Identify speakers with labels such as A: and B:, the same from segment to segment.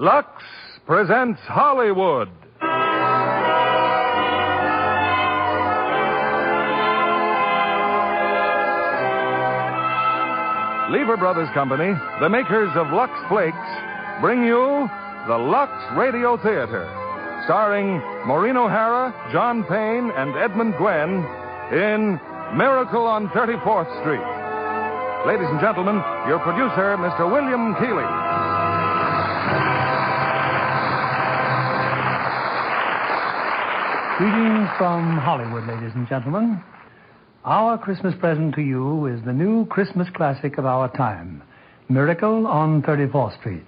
A: Lux presents Hollywood. Lever Brothers Company, the makers of Lux Flakes, bring you the Lux Radio Theater, starring Maureen O'Hara, John Payne, and Edmund Gwenn in Miracle on 34th Street. Ladies and gentlemen, your producer, Mr. William Keighley.
B: Greetings from Hollywood, ladies and gentlemen. Our Christmas present to you is the new Christmas classic of our time, Miracle on 34th Street.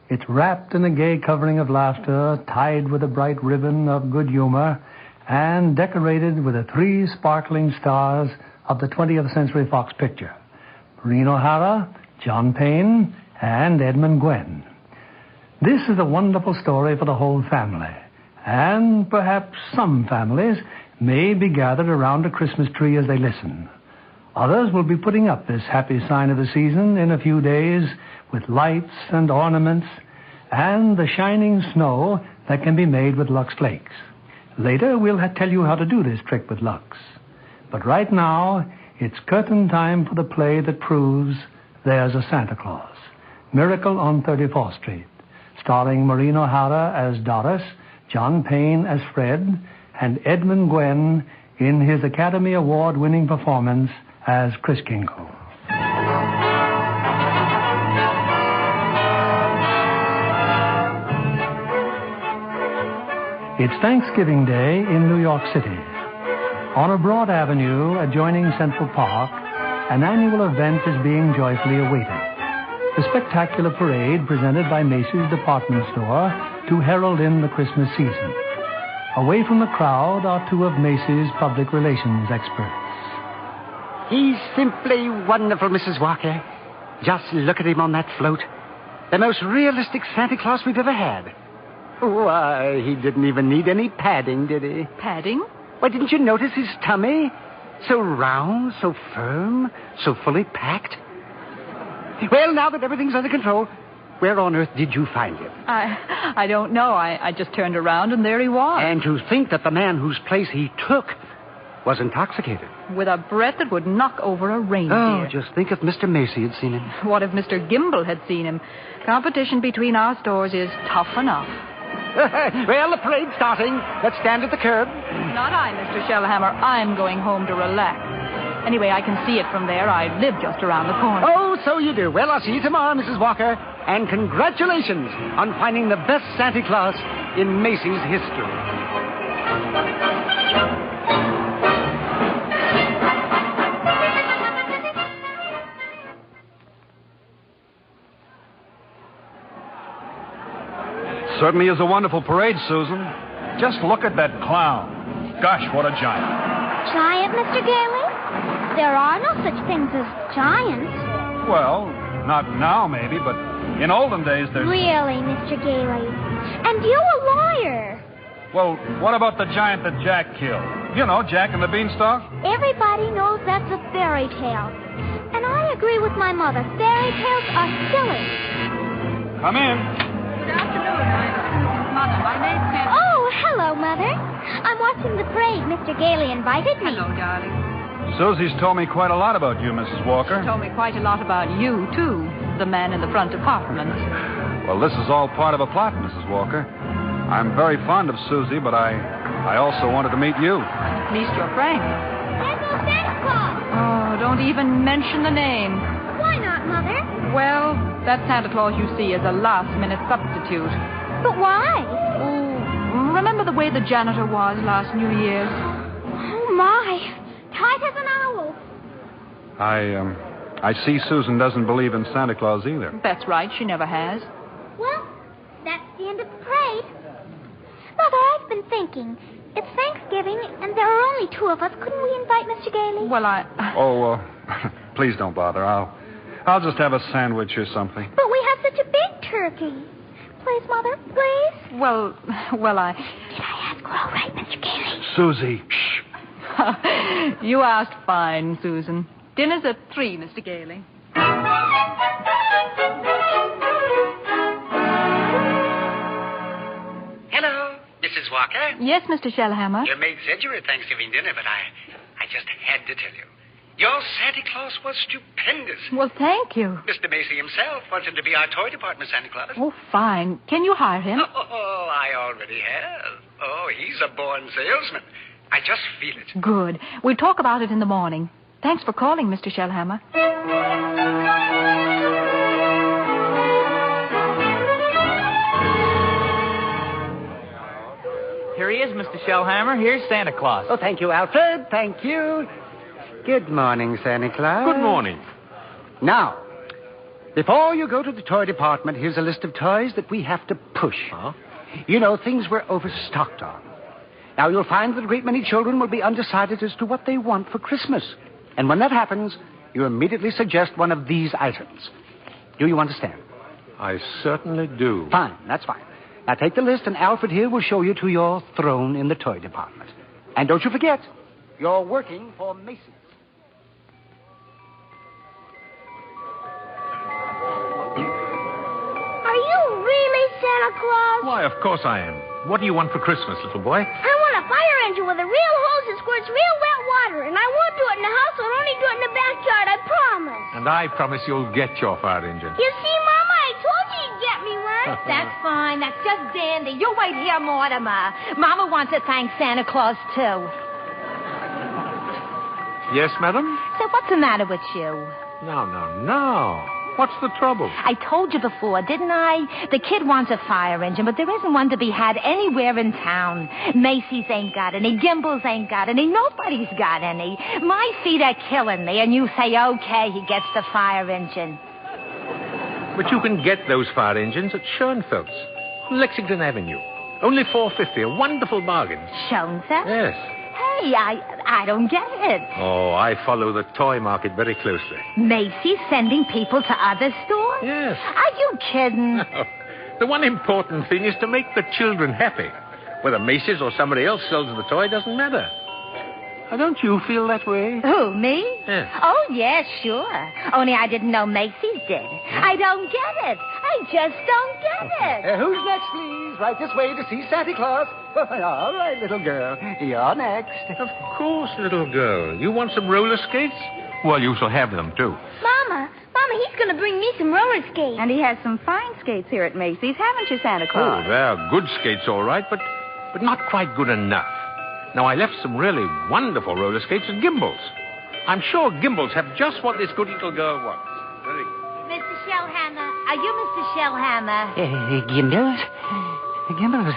B: It's wrapped in a gay covering of laughter, tied with a bright ribbon of good humor, and decorated with the 3 sparkling stars of the 20th Century Fox picture, Maureen O'Hara, John Payne, and Edmund Gwenn. This is a wonderful story for the whole family, and perhaps some families may be gathered around a Christmas tree as they listen. Others will be putting up this happy sign of the season in a few days with lights and ornaments and the shining snow that can be made with Lux Flakes. Later, we'll tell you how to do this trick with Lux. But right now, it's curtain time for the play that proves there's a Santa Claus. Miracle on 34th Street, starring Maureen O'Hara as Doris, John Payne as Fred, and Edmund Gwenn in his Academy Award-winning performance as Kris Kringle. It's Thanksgiving Day in New York City. On a broad avenue adjoining Central Park, an annual event is being joyfully awaited. The spectacular parade presented by Macy's department store to herald in the Christmas season. Away from the crowd are 2 of Macy's public relations experts.
C: He's simply wonderful, Mrs. Walker. Just look at him on that float. The most realistic Santa Claus we've ever had. Why, he didn't even need any padding, did he?
D: Padding?
C: Why, didn't you notice his tummy? So round, so firm, so fully packed. Well, now that everything's under control, where on earth did you find him?
D: I don't know. I just turned around and there he was.
C: And to think that the man whose place he took was intoxicated.
D: With a breath that would knock over a reindeer.
C: Oh, just think if Mr. Macy had seen him.
D: What if Mr. Gimble had seen him? Competition between our stores is tough enough.
C: Well, the parade's starting. Let's stand at the curb.
D: Not I, Mr. Shellhammer. I'm going home to relax. Anyway, I can see it from there. I live just around the corner.
C: Oh, so you do. Well, I'll see you tomorrow, Mrs. Walker. And congratulations on finding the best Santa Claus in Macy's history.
A: Certainly is a wonderful parade, Susan. Just look at that clown. Gosh, what a giant.
E: Giant, Mr. Gailey? There are no such things as giants.
A: Well, not now, maybe, but in olden days there's...
E: Really, Mr. Gailey? And you a lawyer.
A: Well, what about the giant that Jack killed? You know, Jack and the Beanstalk?
E: Everybody knows that's a fairy tale. And I agree with my mother. Fairy tales are silly.
A: Come in.
D: Good afternoon. Mother, my name's Nancy.
E: Oh, hello, Mother. I'm watching the parade. Mr. Gailey invited me.
D: Hello, darling.
A: Susie's told me quite a lot about you, Mrs. Walker.
D: She told me quite a lot about you, too. The man in the front apartment.
A: Well, this is all part of a plot, Mrs. Walker. I'm very fond of Susie, but I also wanted to meet you.
D: At least you're frank.
E: There's no Santa Claus.
D: Oh, don't even mention the name.
E: Why not, Mother?
D: Well, that Santa Claus you see is a last-minute substitute.
E: But why?
D: Oh, remember the way the janitor was last New Year's?
E: Oh, my. Tight as an owl.
A: I see Susan doesn't believe in Santa Claus either.
D: That's right. She never has.
E: Well, that's the end of the parade. Mother, I've been thinking. It's Thanksgiving, and there are only 2 of us. Couldn't we invite Mr. Gailey?
D: Well,
A: Oh, please don't bother. I'll just have a sandwich or something.
E: But we have such a big turkey. Please, Mother, please.
D: Well, I...
E: Did I ask her all right, Mr. Gailey?
A: Susie, shh.
D: You asked fine, Susan. Dinner's at 3, Mr. Gailey.
C: Walker?
D: Yes, Mr. Shellhammer.
C: Your maid said you were at Thanksgiving dinner, but I just had to tell you. Your Santa Claus was stupendous.
D: Well, thank you.
C: Mr. Macy himself wanted to be our toy department Santa Claus.
D: Oh, fine. Can you hire him?
C: Oh, I already have. Oh, he's a born salesman. I just feel it.
D: Good. We'll talk about it in the morning. Thanks for calling, Mr. Shellhammer.
F: Here he is, Mr. Shellhammer. Here's Santa Claus.
C: Oh, thank you, Alfred. Thank you. Good morning, Santa Claus.
G: Good morning.
C: Now, before you go to the toy department, here's a list of toys that we have to push.
G: Huh?
C: You know, things we're overstocked on. Now, you'll find that a great many children will be undecided as to what they want for Christmas. And when that happens, you immediately suggest one of these items. Do you understand?
G: I certainly do.
C: Fine, that's fine. Now, take the list, and Alfred here will show you to your throne in the toy department. And don't you forget, you're working for Macy.
E: Are you really Santa Claus?
G: Why, of course I am. What do you want for Christmas, little boy?
E: I want a fire engine with a real hose that squirts real wet water, and I won't do it in the house. I'll only do it in the backyard, I promise.
G: And I promise you'll get your fire engine.
E: You see, Mama, I told you you'd get me one.
H: That's fine. That's just dandy. You wait here, Mortimer. Mama wants to thank Santa Claus, too.
G: Yes, madam?
H: So what's the matter with you?
G: No. What's the trouble?
H: I told you before, didn't I? The kid wants a fire engine, but there isn't one to be had anywhere in town. Macy's ain't got any. Gimbel's ain't got any. Nobody's got any. My feet are killing me, and you say, okay, he gets the fire engine.
G: But you can get those fire engines at Schoenfeld's, Lexington Avenue. Only $4.50, a wonderful bargain.
H: Schoenfeld?
G: Yes.
H: Hey, I don't get it.
G: Oh, I follow the toy market very closely.
H: Macy's sending people to other stores?
G: Yes.
H: Are you kidding?
G: The one important thing is to make the children happy. Whether Macy's or somebody else sells the toy doesn't matter. Don't you feel that way?
H: Who, me?
G: Yes.
H: Oh, yes, sure. Only I didn't know Macy's did. I don't get it. I just don't get it.
C: Who's next, please? Right this way to see Santa Claus. All right, little girl. You're next.
G: Of course, little girl. You want some roller skates? Well, you shall have them, too.
E: Mama, he's going to bring me some roller skates.
D: And he has some fine skates here at Macy's, haven't you, Santa Claus?
G: Oh, they're good skates, all right, but not quite good enough. Now, I left some really wonderful roller skates at Gimbel's. I'm sure Gimbel's have just what this good little girl wants. Very good.
H: Mr. Shellhammer, are you Mr. Shellhammer?
C: Gimbels? Gimbels?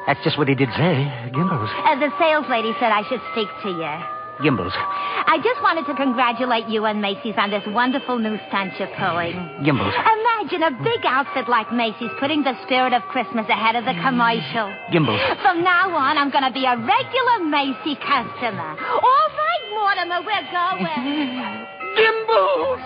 C: That's just what he did say. Gimbels.
H: The sales lady said I should speak to you.
C: Gimbels.
H: I just wanted to congratulate you and Macy's on this wonderful new stunt you're pulling.
C: Gimbels.
H: Imagine a big outfit like Macy's putting the spirit of Christmas ahead of the commercial.
C: Gimbels.
H: From now on, I'm going to be a regular Macy customer. All right, Mortimer, we're going.
C: Gimbels!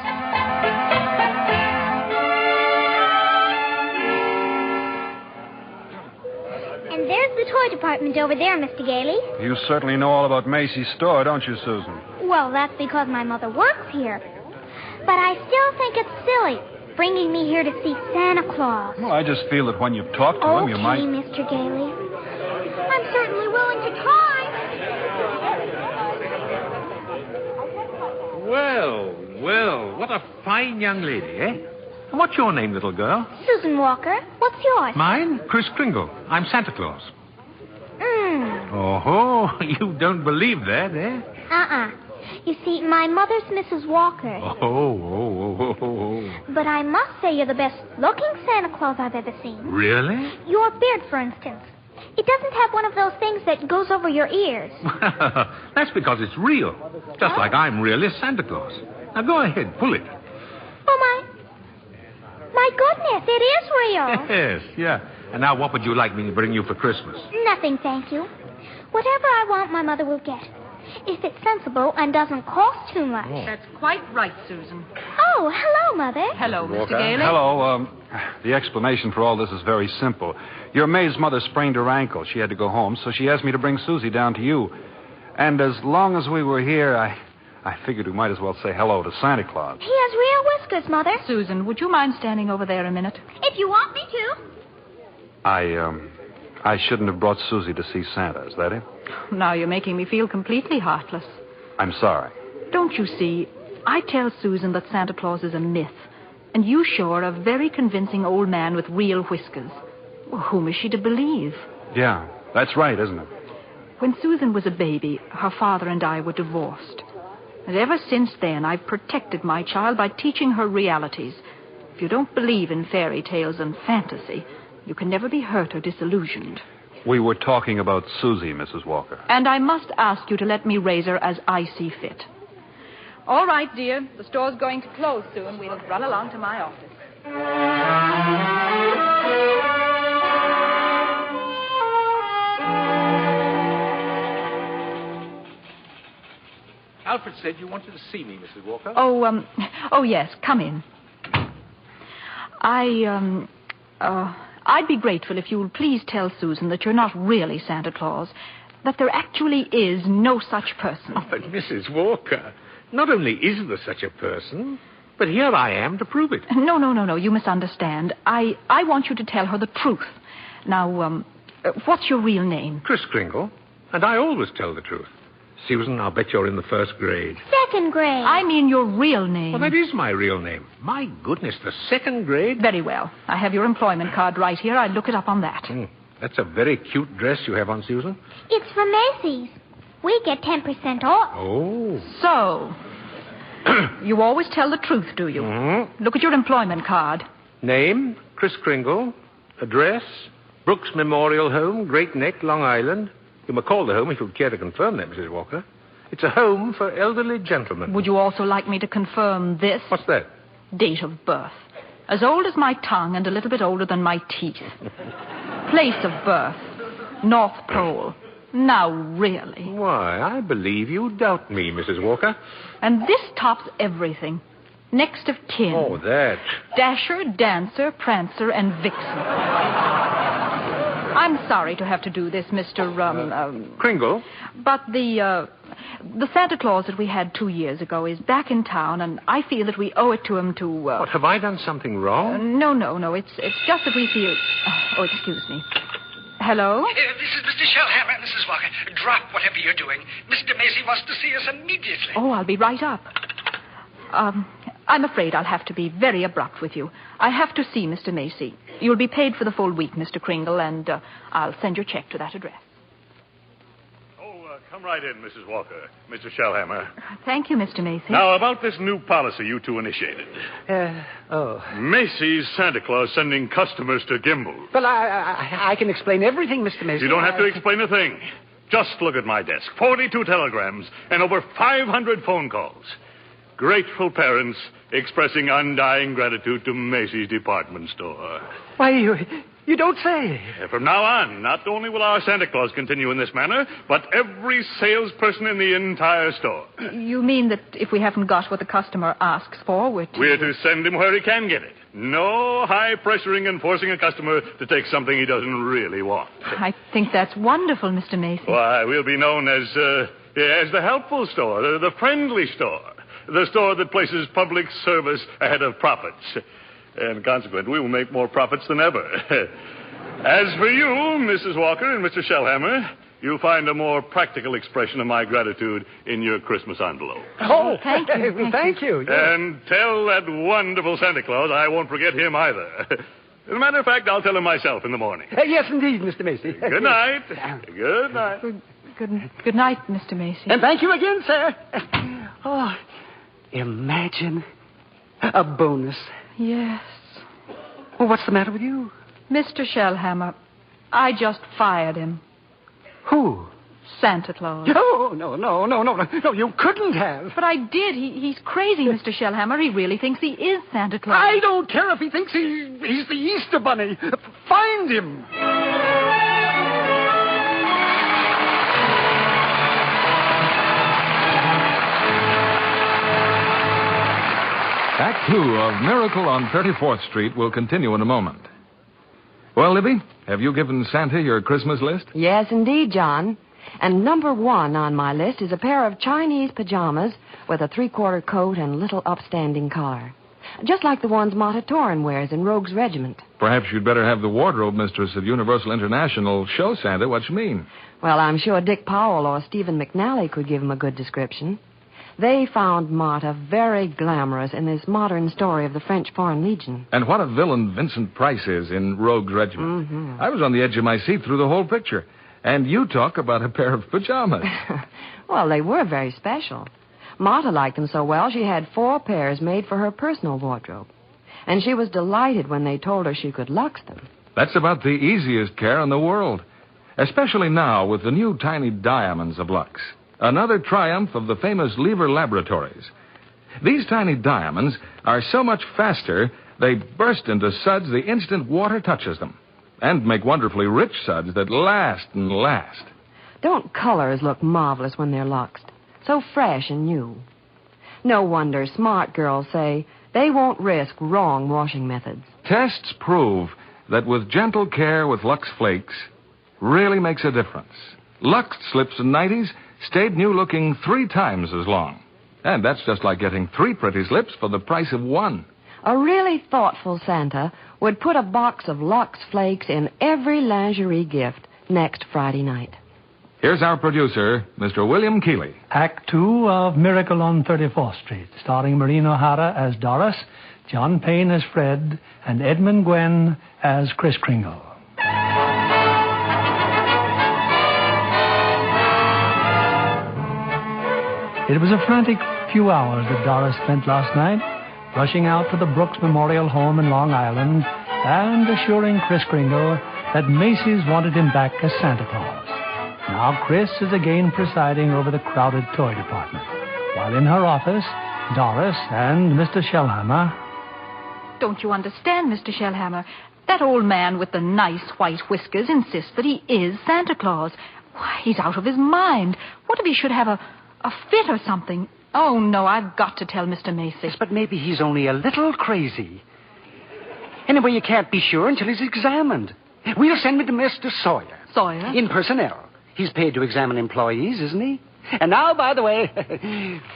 E: And there's the toy department over there, Mr. Gailey.
A: You certainly know all about Macy's store, don't you, Susan?
E: Well, that's because my mother works here. But I still think it's silly, bringing me here to see Santa Claus.
A: Well, I just feel that when you've talked to him, you might...
E: Okay, Mr. Gailey. I'm certainly willing to try.
G: Well, what a fine young lady, eh? What's your name, little girl?
E: Susan Walker. What's yours?
G: Mine? Kris Kringle. I'm Santa Claus. Oh, you don't believe that, eh?
E: You see, my mother's Mrs. Walker.
G: Oh.
E: But I must say you're the best-looking Santa Claus I've ever seen.
G: Really?
E: Your beard, for instance. It doesn't have one of those things that goes over your ears.
G: That's because it's real. Just like I'm really Santa Claus. Now go ahead, pull it.
E: Oh, my goodness, it is real.
G: Yes, yeah. And now what would you like me to bring you for Christmas?
E: Nothing, thank you. Whatever I want, my mother will get. If it's sensible and doesn't cost too much.
D: That's quite right, Susan.
E: Oh, hello, Mother.
D: Hello, Mr. Gailey.
A: Hello. The explanation for all this is very simple. Your maid's mother sprained her ankle. She had to go home, so she asked me to bring Susie down to you. And as long as we were here, I figured we might as well say hello to Santa Claus.
E: He has real whiskers, Mother.
D: Susan, would you mind standing over there a minute?
E: If you want me to.
A: I
I: I shouldn't have brought Susie to see Santa. Is that it?
D: Now you're making me feel completely heartless.
I: I'm sorry.
D: Don't you see? I tell Susan that Santa Claus is a myth. And you show her a very convincing old man with real whiskers. Well, whom is she to believe?
I: Yeah, that's right, isn't it?
D: When Susan was a baby, her father and I were divorced. And ever since then, I've protected my child by teaching her realities. If you don't believe in fairy tales and fantasy, you can never be hurt or disillusioned.
I: We were talking about Susie, Mrs. Walker.
D: And I must ask you to let me raise her as I see fit. All right, dear. The store's going to close soon. We'll run along to my office.
G: Alfred said you wanted to see me, Mrs. Walker.
D: Oh, yes. Come in. I'd be grateful if you would please tell Susan that you're not really Santa Claus, that there actually is no such person.
G: Oh, but Mrs. Walker, not only is there such a person, but here I am to prove it.
D: No. You misunderstand. I want you to tell her the truth. Now, what's your real name?
G: Kris Kringle, and I always tell the truth. Susan, I'll bet you're in the first grade.
E: Second grade.
D: I mean your real name.
G: Well, that is my real name. My goodness, the second grade?
D: Very well. I have your employment card right here. I'll look it up on that.
G: That's a very cute dress you have on, Susan.
E: It's from Macy's. We get 10% off.
G: Oh.
D: So, you always tell the truth, do you?
G: Mm-hmm.
D: Look at your employment card.
G: Name, Kris Kringle. Address, Brooks Memorial Home, Great Neck, Long Island. You may call the home if you'd care to confirm that, Mrs. Walker. It's a home for elderly gentlemen.
D: Would you also like me to confirm this?
G: What's that?
D: Date of birth. As old as my tongue and a little bit older than my teeth. Place of birth. North Pole. Now, really.
G: Why, I believe you doubt me, Mrs. Walker.
D: And this tops everything. Next of kin.
G: Oh, that.
D: Dasher, Dancer, Prancer, and Vixen. I'm sorry to have to do this, Mr.
G: Kringle?
D: But the Santa Claus that we had 2 years ago is back in town, and I feel that we owe it to him to...
G: What, have I done something wrong?
D: No. It's just that we feel... Oh, excuse me. Hello?
J: This is Mr. Shellhammer, Mrs. Walker. Drop whatever you're doing. Mr. Macy wants to see us immediately.
D: Oh, I'll be right up. I'm afraid I'll have to be very abrupt with you. I have to see Mr. Macy. You'll be paid for the full week, Mr. Kringle, and I'll send your check to that address.
K: Come right in, Mrs. Walker. Mr. Shellhammer.
D: Thank you, Mr. Macy.
K: Now, about this new policy you two initiated. Macy's Santa Claus sending customers to Gimbel.
C: Well, I can explain everything, Mr. Macy.
K: You don't have to explain a thing. Just look at my desk. 42 telegrams and over 500 phone calls. Grateful parents expressing undying gratitude to Macy's department store.
C: Why, you don't say.
K: From now on, not only will our Santa Claus continue in this manner, but every salesperson in the entire store.
D: You mean that if we haven't got what the customer asks for, we're
K: to send him where he can get it. No high-pressuring and forcing a customer to take something he doesn't really want.
D: I think that's wonderful, Mr. Macy.
K: Why, we'll be known as the helpful store, the friendly store. The store that places public service ahead of profits. And consequently, we will make more profits than ever. As for you, Mrs. Walker and Mr. Shellhammer, you'll find a more practical expression of my gratitude in your Christmas envelope.
C: Oh, thank you. Thank you. Yes.
K: And tell that wonderful Santa Claus I won't forget him either. As a matter of fact, I'll tell him myself in the morning.
C: Yes, indeed, Mr. Macy.
K: Good night. Good night.
D: Good night, Mr. Macy.
C: And thank you again, sir. Oh, imagine a bonus.
D: Yes.
C: Well, what's the matter with you?
D: Mr. Shellhammer, I just fired him.
C: Who?
D: Santa Claus.
C: No, you couldn't have.
D: But I did. He's crazy, Mr. Shellhammer. He really thinks he is Santa Claus.
C: I don't care if he thinks he's the Easter Bunny. Find him.
A: Act 2 of Miracle on 34th Street will continue in a moment. Well, Libby, have you given Santa your Christmas list?
L: Yes, indeed, John. And number 1 on my list is a pair of Chinese pajamas with a 3/4 coat and little upstanding collar. Just like the ones Marta Torrin wears in Rogue's Regiment.
A: Perhaps you'd better have the wardrobe mistress at Universal International show Santa what you mean.
L: Well, I'm sure Dick Powell or Stephen McNally could give him a good description. They found Marta very glamorous in this modern story of the French Foreign Legion.
A: And what a villain Vincent Price is in Rogue's Regiment.
L: Mm-hmm.
A: I was on the edge of my seat through the whole picture. And you talk about a pair of pajamas.
L: Well, they were very special. Marta liked them so well, she had 4 pairs made for her personal wardrobe. And she was delighted when they told her she could Luxe them.
A: That's about the easiest care in the world. Especially now with the new tiny diamonds of Luxe. Another triumph of the famous Lever Laboratories. These tiny diamonds are so much faster, they burst into suds the instant water touches them. And make wonderfully rich suds that last and last.
L: Don't colors look marvelous when they're Luxed? So fresh and new. No wonder smart girls say they won't risk wrong washing methods.
A: Tests prove that with gentle care with Luxe Flakes really makes a difference. Luxe slips and nighties stayed new looking 3 times as long. And that's just like getting 3 pretty slips for the price of 1.
L: A really thoughtful Santa would put a box of Luxe Flakes in every lingerie gift next Friday night.
A: Here's our producer, Mr. William Keeley.
B: Act 2 of Miracle on 34th Street, starring Maureen O'Hara as Doris, John Payne as Fred, and Edmund Gwenn as Kris Kringle. It was a frantic few hours that Doris spent last night, rushing out to the Brooks Memorial Home in Long Island and assuring Kris Kringle that Macy's wanted him back as Santa Claus. Now Kris is again presiding over the crowded toy department, while in her office, Doris and Mr. Shellhammer...
D: Don't you understand, Mr. Shellhammer? That old man with the nice white whiskers insists that he is Santa Claus. Why, he's out of his mind. What if he should have a fit or something? Oh, no, I've got to tell Mr. Macy.
C: Yes, but maybe he's only a little crazy. Anyway, you can't be sure until he's examined. We'll send him to Mr. Sawyer.
D: Sawyer?
C: In personnel. He's paid to examine employees, isn't he? And now, by the way,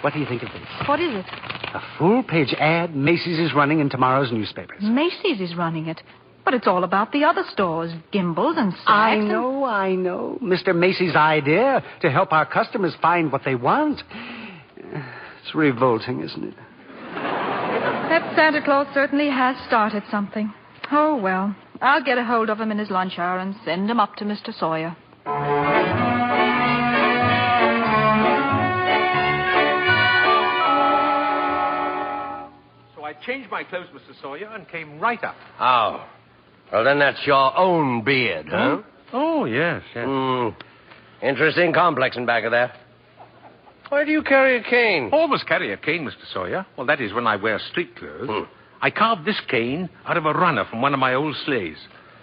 C: what do you think of this?
D: What is it?
C: A full-page ad Macy's is running in tomorrow's newspapers.
D: Macy's is running it. But it's all about the other stores, Gimbel's and Saks.
C: I know. Mr. Macy's idea to help our customers find what they want. It's revolting, isn't it?
D: That Santa Claus certainly has started something. Oh, well, I'll get a hold of him in his lunch hour and send him up to Mr. Sawyer.
G: So I changed my clothes, Mr. Sawyer, and came right up.
M: Oh. Well, then that's your own beard, huh?
G: Oh, yes.
M: Interesting complexion back of there. Why do you carry a cane?
G: Always carry a cane, Mr. Sawyer. Well, that is when I wear street clothes. I carved this cane out of a runner from one of my old sleighs.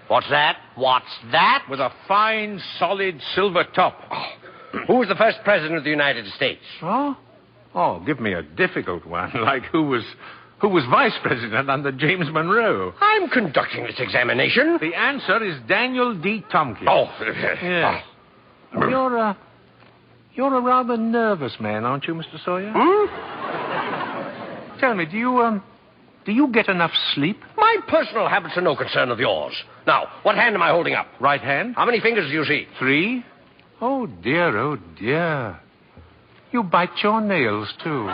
M: What's that? What's that?
G: With a fine, solid silver top.
M: Who was the first president of the United States?
G: Oh? Oh, give me a difficult one, like who was vice president under James Monroe?
M: I'm conducting this examination.
G: The answer is Daniel D. Tompkins.
M: Oh.
G: Yes. You're a rather nervous man, aren't you, Mr. Sawyer? Tell me, do you get enough sleep?
M: My personal habits are no concern of yours. Now, what hand am I holding up?
G: Right hand.
M: How many fingers do you see?
G: 3. Oh, dear, oh, dear. You bite your nails, too.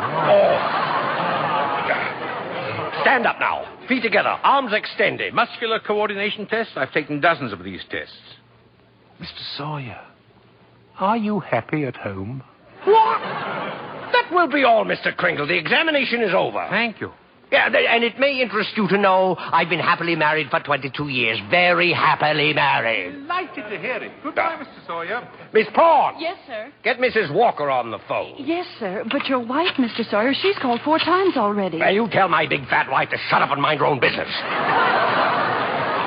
M: Stand up now. Feet together. Arms extended.
G: Muscular coordination test? I've taken dozens of these tests. Mr. Sawyer, are you happy at home?
M: What? That will be all, Mr. Kringle. The examination is over.
G: Thank you.
M: Yeah, and it may interest you to know I've been happily married for 22 years. Very happily married.
G: Delighted to hear it. Goodbye, Mr. Sawyer.
M: Miss Prawn.
N: Yes, sir.
M: Get Mrs. Walker on the phone.
N: Yes, sir. But your wife, Mr. Sawyer, she's called 4 times already.
M: Well, you tell my big fat wife to shut up and mind her own business.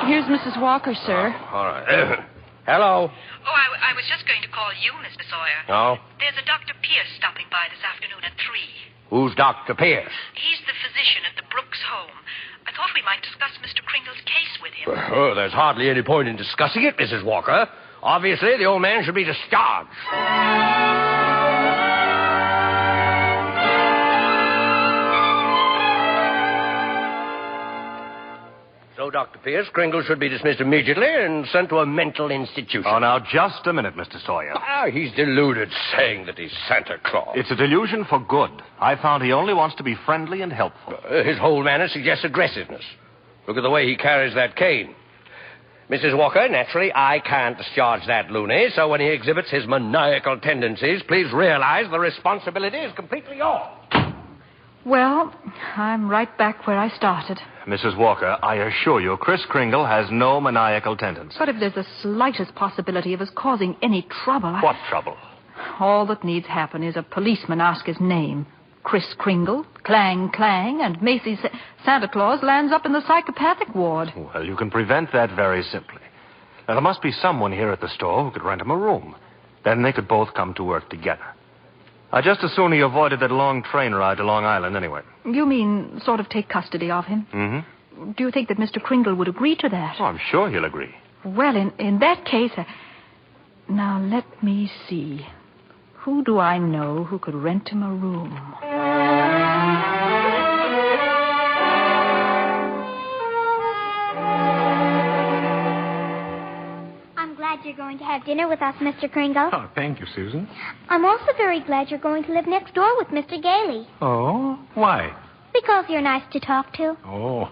N: Here's Mrs. Walker, sir.
M: All right. Hello.
O: Oh, I was just going to call you, Mr. Sawyer.
M: Oh?
O: There's a Dr. Pierce stopping by this afternoon at 3.
M: Who's Dr. Pierce?
O: He's the physician at the Brooks home. I thought we might discuss Mr. Kringle's case with him.
M: Well, there's hardly any point in discussing it, Mrs. Walker. Obviously, the old man should be discharged. Dr. Pierce. Kringle should be dismissed immediately and sent to a mental institution.
P: Oh, now, just a minute, Mr. Sawyer.
M: He's deluded, saying that he's Santa Claus.
P: It's a delusion for good. I found he only wants to be friendly and helpful.
M: His whole manner suggests aggressiveness. Look at the way he carries that cane. Mrs. Walker, naturally, I can't discharge that loony, so when he exhibits his maniacal tendencies, please realize the responsibility is completely yours.
D: Well, I'm right back where I started.
P: Mrs. Walker, I assure you, Kris Kringle has no maniacal tendency.
D: But if there's the slightest possibility of us causing any trouble...
P: What trouble?
D: All that needs happen is a policeman ask his name. Kris Kringle, clang, clang, and Macy's Santa Claus lands up in the psychopathic ward.
P: Well, you can prevent that very simply. Now, there must be someone here at the store who could rent him a room. Then they could both come to work together. Just as soon he avoided that long train ride to Long Island, anyway.
D: You mean sort of take custody of him?
P: Mm-hmm.
D: Do you think that Mr. Kringle would agree to that?
P: Oh, I'm sure he'll agree.
D: Well, in that case... Now, let me see. Who do I know who could rent him a room?
E: I'm glad you're going to have dinner with us, Mr. Kringle.
G: Oh, thank you, Susan.
E: I'm also very glad you're going to live next door with Mr. Gailey.
G: Oh, why?
E: Because you're nice to talk to.
G: Oh,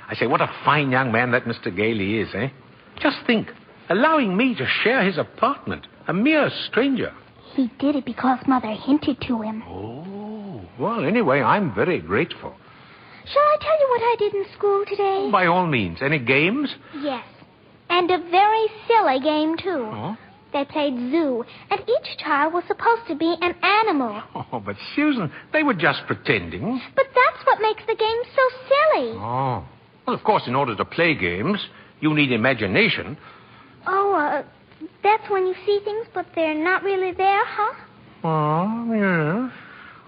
G: I say, what a fine young man that Mr. Gailey is, eh? Just think, allowing me to share his apartment, a mere stranger.
E: He did it because Mother hinted to him.
G: Oh, well, anyway, I'm very grateful.
E: Shall I tell you what I did in school today?
G: By all means. Any games?
E: Yes. And a very silly game, too.
G: Oh?
E: They played zoo, and each child was supposed to be an animal.
G: Oh, but Susan, they were just pretending.
E: But that's what makes the game so silly.
G: Oh. Well, of course, in order to play games, you need imagination.
E: Oh, that's when you see things, but they're not really there, huh?
G: Oh, yes.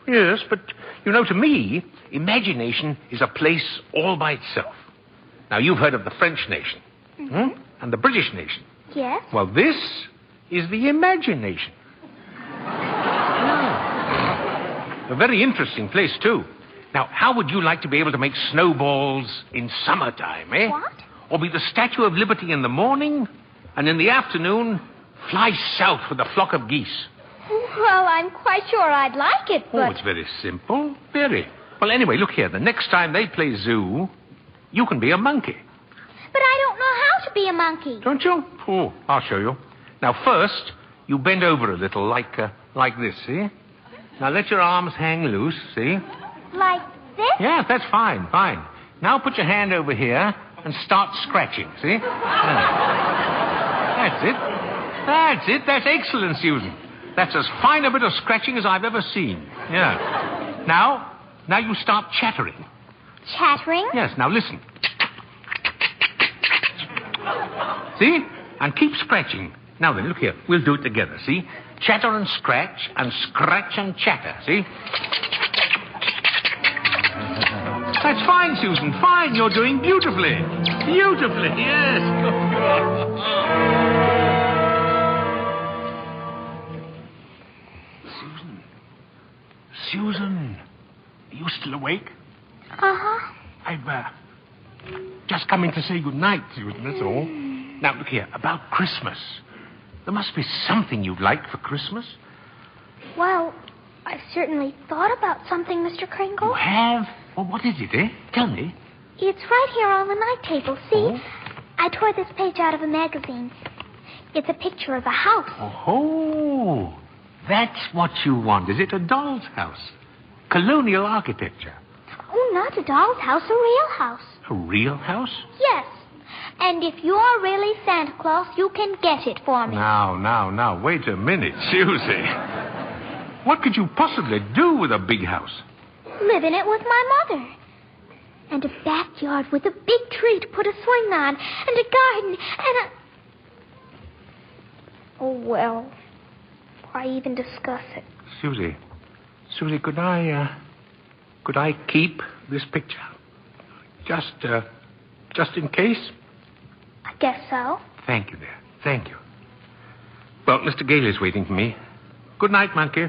G: Yes, but, you know, to me, imagination is a place all by itself. Now, you've heard of the French nation.
E: Mm-hmm.
G: And the British nation.
E: Yes.
G: Well, this is the imagination. Yeah. A very interesting place, too. Now, how would you like to be able to make snowballs in summertime, eh?
E: What?
G: Or be the Statue of Liberty in the morning, and in the afternoon, fly south with a flock of geese?
E: Well, I'm quite sure I'd like it, but...
G: Oh, it's very simple. Very. Well, anyway, look here. The next time they play zoo, you can be a monkey.
E: But I don't know how to be a monkey.
G: Don't you? Oh, I'll show you. Now, first, you bend over a little, like this, see? Now, let your arms hang loose, see?
E: Like this?
G: Yes, that's fine, fine. Now, put your hand over here and start scratching, see? That's it. That's it. That's excellent, Susan. That's as fine a bit of scratching as I've ever seen. Yeah. Now you start chattering.
E: Chattering?
G: Yes, now listen. See? And keep scratching. Now then, look here. We'll do it together, see? Chatter and scratch and chatter, see? That's fine, Susan. Fine. You're doing beautifully. Beautifully, yes. Susan, are you still awake?
E: Uh-huh.
G: I've just come in to say good night, Susan, that's all. Now, look here, about Christmas. There must be something you'd like for Christmas.
E: Well, I've certainly thought about something, Mr. Kringle.
G: You have? Well, what is it, eh? Tell me.
E: It's right here on the night table, see?
G: Oh?
E: I tore this page out of a magazine. It's a picture of a house.
G: Oh, that's what you want, is it? A doll's house. Colonial architecture.
E: Oh, not a doll's house, a real house.
G: A real house?
E: Yes. And if you're really Santa Claus, you can get it for me.
G: Now, wait a minute, Susie. What could you possibly do with a big house?
E: Live in it with my mother. And a backyard with a big tree to put a swing on, and a garden, and a... Oh, well, why even discuss it?
G: Susie, could I keep this picture? Just in case?
E: I guess so.
G: Thank you, dear. Thank you. Well, Mr. Gailey's waiting for me. Good night, monkey.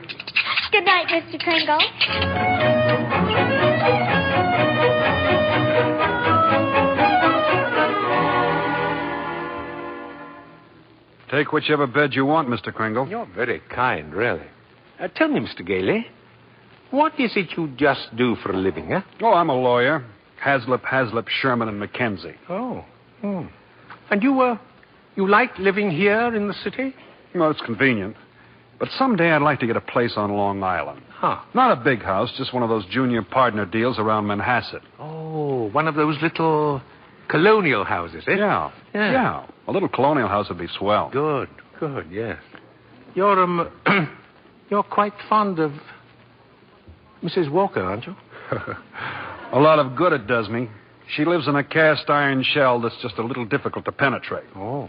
E: Good night, Mr. Kringle.
I: Take whichever bed you want, Mr. Kringle.
G: You're very kind, really. Tell me, Mr. Gailey, what is it you just do for a living, huh?
I: Oh, I'm a lawyer. Haslip, Sherman, and Mackenzie.
G: Oh. And you like living here in the city?
I: Well, it's convenient. But someday I'd like to get a place on Long Island.
G: Huh.
I: Not a big house, just one of those junior partner deals around Manhasset.
G: Oh, one of those little colonial houses, eh?
I: Yeah. A little colonial house would be swell.
G: Good, yes. You're, you're quite fond of Mrs. Walker, aren't you?
I: A lot of good it does me. She lives in a cast iron shell that's just a little difficult to penetrate.
G: Oh.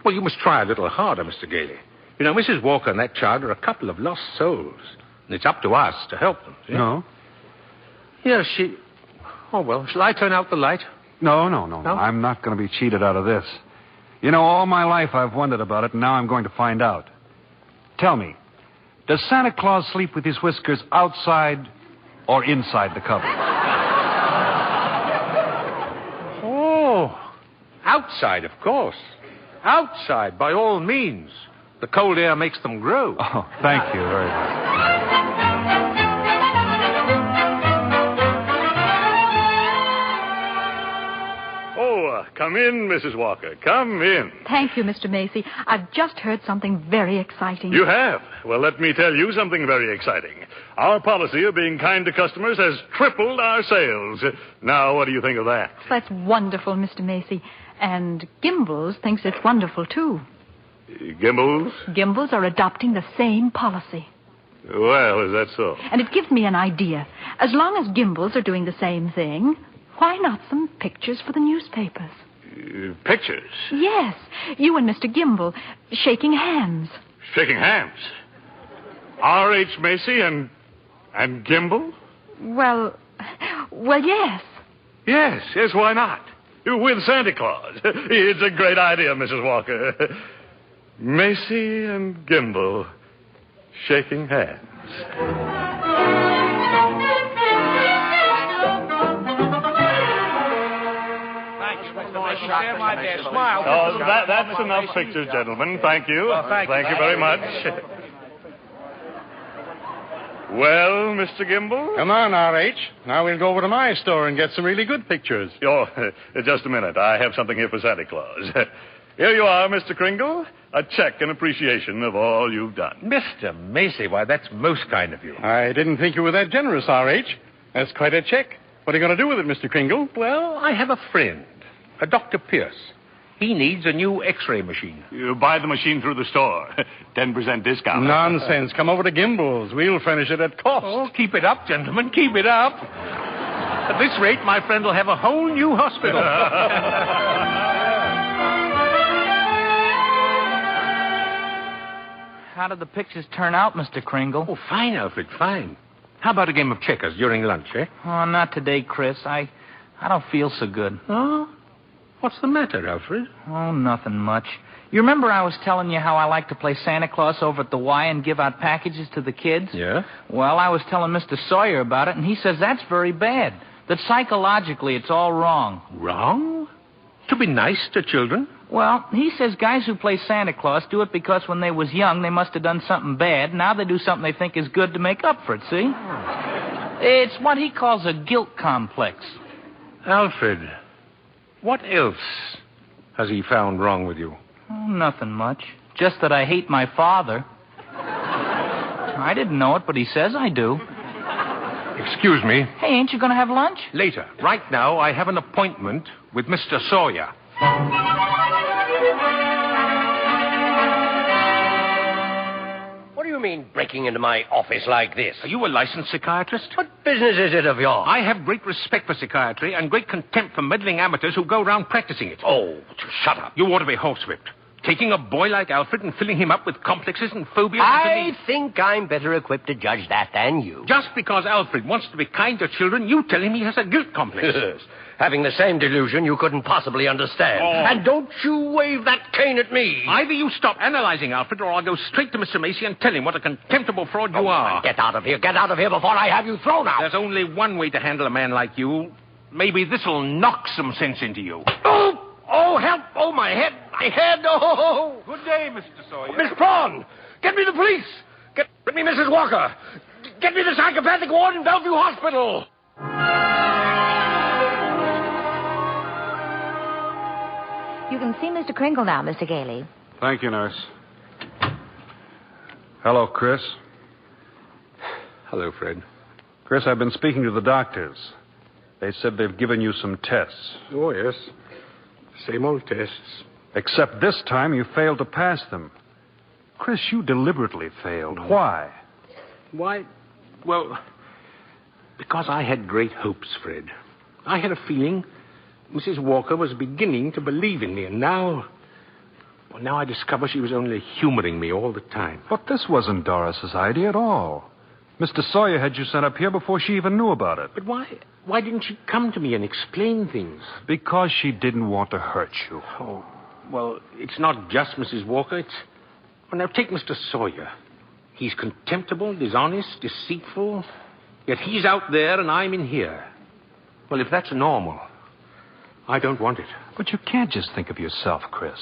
G: Well, you must try a little harder, Mr. Gailey. You know, Mrs. Walker and that child are a couple of lost souls. And it's up to us to help them. See?
I: No?
G: Yes, Oh, well, shall I turn out the light?
I: No. I'm not going to be cheated out of this. You know, all my life I've wondered about it, and now I'm going to find out. Tell me, does Santa Claus sleep with his whiskers outside or inside the cover?
G: Oh, outside, of course. Outside, by all means. The cold air makes them grow.
I: Oh, thank you very much.
K: Come in, Mrs. Walker. Come in.
D: Thank you, Mr. Macy. I've just heard something very exciting.
K: You have? Well, let me tell you something very exciting. Our policy of being kind to customers has tripled our sales. Now, what do you think of that?
D: That's wonderful, Mr. Macy. And Gimbels thinks it's wonderful, too.
K: Gimbels?
D: Gimbels are adopting the same policy.
K: Well, is that so?
D: And it gives me an idea. As long as Gimbels are doing the same thing, why not some pictures for the newspapers?
K: Pictures?
D: Yes. You and Mr. Gimbel shaking hands.
K: Shaking hands? R.H. Macy and Gimbel?
D: Well, yes.
K: Yes, why not? With Santa Claus. It's a great idea, Mrs. Walker. Macy and Gimbel shaking hands. Oh, that's enough pictures, gentlemen. Thank you.
G: Well, thank
K: you very much. Well, Mr. Gimbel?
Q: Come on, R.H. Now we'll go over to my store and get some really good pictures.
K: Oh, just a minute. I have something here for Santa Claus. Here you are, Mr. Kringle. A check in appreciation of all you've done.
G: Mr. Macy, why, that's most kind of you.
Q: I didn't think you were that generous, R.H. That's quite a check. What are you going to do with it, Mr. Kringle?
G: Well, I have a friend, a Dr. Pierce. He needs a new X-ray machine.
K: You buy the machine through the store. 10% discount.
Q: Nonsense. Come over to Gimbel's. We'll furnish it at cost.
G: Oh, keep it up, gentlemen. Keep it up. At this rate, my friend will have a whole new hospital.
F: How did the pictures turn out, Mr. Kringle?
G: Oh, fine, Alfred, fine. How about a game of checkers during lunch, eh?
F: Oh, not today, Chris. I don't feel so good.
G: Oh? What's the matter, Alfred?
F: Oh, nothing much. You remember I was telling you how I like to play Santa Claus over at the Y and give out packages to the kids?
G: Yeah?
F: Well, I was telling Mr. Sawyer about it, and he says that's very bad. That psychologically it's all wrong.
G: Wrong? To be nice to children?
F: Well, he says guys who play Santa Claus do it because when they was young they must have done something bad. Now they do something they think is good to make up for it, see? It's what he calls a guilt complex.
G: Alfred, what else has he found wrong with you?
F: Oh, nothing much. Just that I hate my father. I didn't know it, but he says I do.
G: Excuse me.
F: Hey, ain't you going to have lunch?
G: Later. Right now, I have an appointment with Mr. Sawyer.
M: What do you mean, breaking into my office like this?
G: Are you a licensed psychiatrist?
M: What business is it of yours?
G: I have great respect for psychiatry and great contempt for meddling amateurs who go around practicing it.
M: Oh, shut up.
G: You ought to be horsewhipped. Taking a boy like Alfred and filling him up with complexes and phobias.
M: I think I'm better equipped to judge that than you.
G: Just because Alfred wants to be kind to children, you tell him he has a guilt complex.
M: Yes. Having the same delusion you couldn't possibly understand.
G: Oh.
M: And don't you wave that cane at me.
G: Either you stop analyzing Alfred or I'll go straight to Mr. Macy and tell him what a contemptible fraud you are.
M: Get out of here. Get out of here before I have you thrown out.
G: There's only one way to handle a man like you. Maybe this'll knock some sense into you.
M: Oh! Oh, help! Oh, my head! My head! Oh!
I: Good day, Mr. Sawyer.
M: Miss Prawn! Get me the police! Get me Mrs. Walker! Get me the psychopathic ward in Bellevue Hospital!
H: You can see Mr. Kringle now, Mr. Gailey.
I: Thank you, nurse. Hello, Kris.
G: Hello, Fred.
I: Kris, I've been speaking to the doctors. They said they've given you some tests.
G: Oh, yes. Same old tests.
I: Except this time you failed to pass them. Kris, you deliberately failed. Why?
G: Why? Well, because I had great hopes, Fred. I had a feeling Mrs. Walker was beginning to believe in me, and now I discover she was only humoring me all the time.
I: But this wasn't Doris's idea at all. Mr. Sawyer had you sent up here before she even knew about it.
G: But why didn't she come to me and explain things?
I: Because she didn't want to hurt you.
G: Oh, well, it's not just Mrs. Walker. Well, now, take Mr. Sawyer. He's contemptible, dishonest, deceitful, yet he's out there and I'm in here. Well, if that's normal, I don't want it.
I: But you can't just think of yourself, Kris.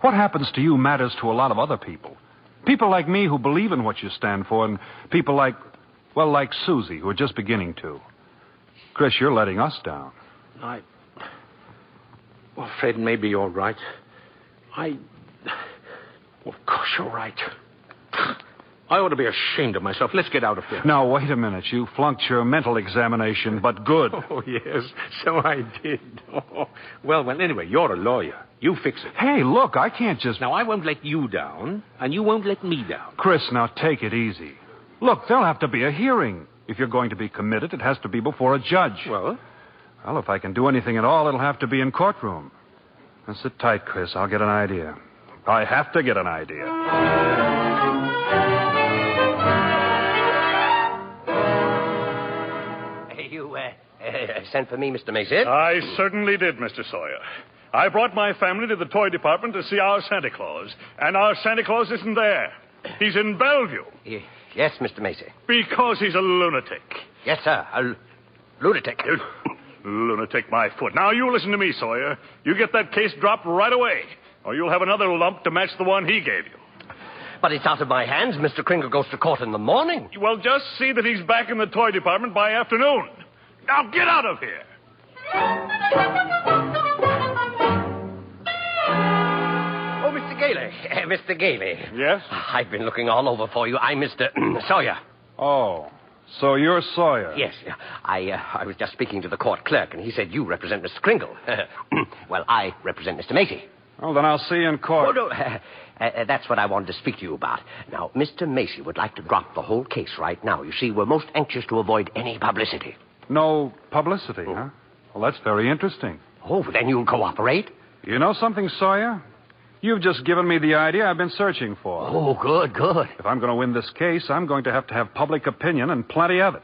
I: What happens to you matters to a lot of other people. People like me who believe in what you stand for, and people like Susie, who are just beginning to. Kris, you're letting us down.
G: Well, Fred, maybe you're right. Of course you're right. I ought to be ashamed of myself. Let's get out of here.
I: Now, wait a minute. You flunked your mental examination, but good.
G: Oh, yes, so I did. Oh. Well, anyway, you're a lawyer. You fix it.
I: Hey, look, I can't just...
G: Now, I won't let you down, and you won't let me down.
I: Kris, now take it easy. Look, there'll have to be a hearing. If you're going to be committed, it has to be before a judge.
G: Well,
I: if I can do anything at all, it'll have to be in courtroom. Now, sit tight, Kris. I'll get an idea. I have to get an idea.
M: You sent for me, Mr. Macy?
K: I certainly did, Mr. Sawyer. I brought my family to the toy department to see our Santa Claus, and our Santa Claus isn't there. He's in Bellevue.
M: Yes, Mr. Macy.
K: Because he's a lunatic.
M: Yes, sir, a lunatic.
K: Lunatic, my foot. Now, you listen to me, Sawyer. You get that case dropped right away, or you'll have another lump to match the one he gave you.
M: But it's out of my hands. Mr. Kringle goes to court in the morning.
K: Well, just see that he's back in the toy department by afternoon. Now, get out of here.
M: Oh, Mr. Gailey. Mr. Gailey.
I: Yes?
M: I've been looking all over for you. I'm Mr. Sawyer.
I: Oh, so you're Sawyer.
M: Yes. I was just speaking to the court clerk, and he said you represent Mr. Kringle. Well, I represent Mr. Macy.
I: Well, then I'll see you in court.
M: Oh, no. That's what I wanted to speak to you about. Now, Mr. Macy would like to drop the whole case right now. You see, we're most anxious to avoid any publicity.
I: No publicity, huh? Well, that's very interesting.
M: Oh, then you'll cooperate?
I: You know something, Sawyer? You've just given me the idea I've been searching for.
M: Oh, good.
I: If I'm going to win this case, I'm going to have public opinion and plenty of it.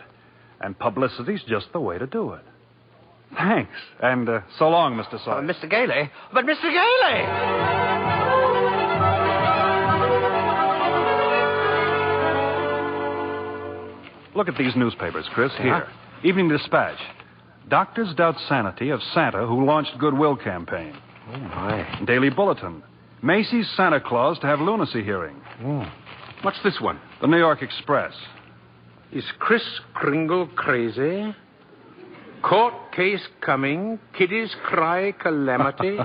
I: And publicity's just the way to do it. Thanks. And so long, Mr. Sawyer.
M: Mr. Gailey? But Mr. Gailey!
I: Look at these newspapers, Kris. Here. Evening Dispatch. Doctors doubt sanity of Santa who launched Goodwill campaign.
M: Oh, my.
I: Daily Bulletin. Macy's Santa Claus to have lunacy hearing.
G: Oh. What's this one?
I: The New York Express.
G: Is Kris Kringle crazy? Court case coming. Kiddies cry calamity.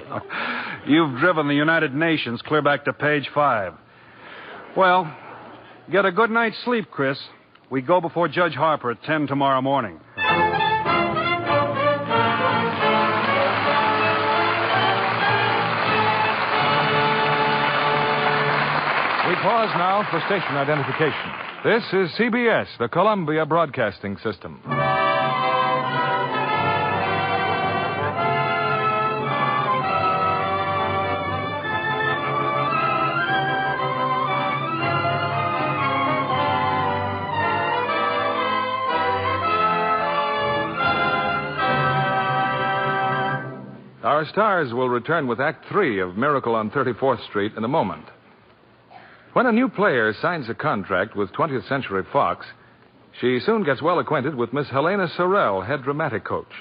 I: You've driven the United Nations clear back to page 5. Well, get a good night's sleep, Kris. We go before Judge Harper at 10 tomorrow morning.
A: We pause now for station identification. This is CBS, the Columbia Broadcasting System. Our stars will return with Act 3 of Miracle on 34th Street in a moment. When a new player signs a contract with 20th Century Fox, she soon gets well acquainted with Miss Helena Sorrell, head dramatic coach.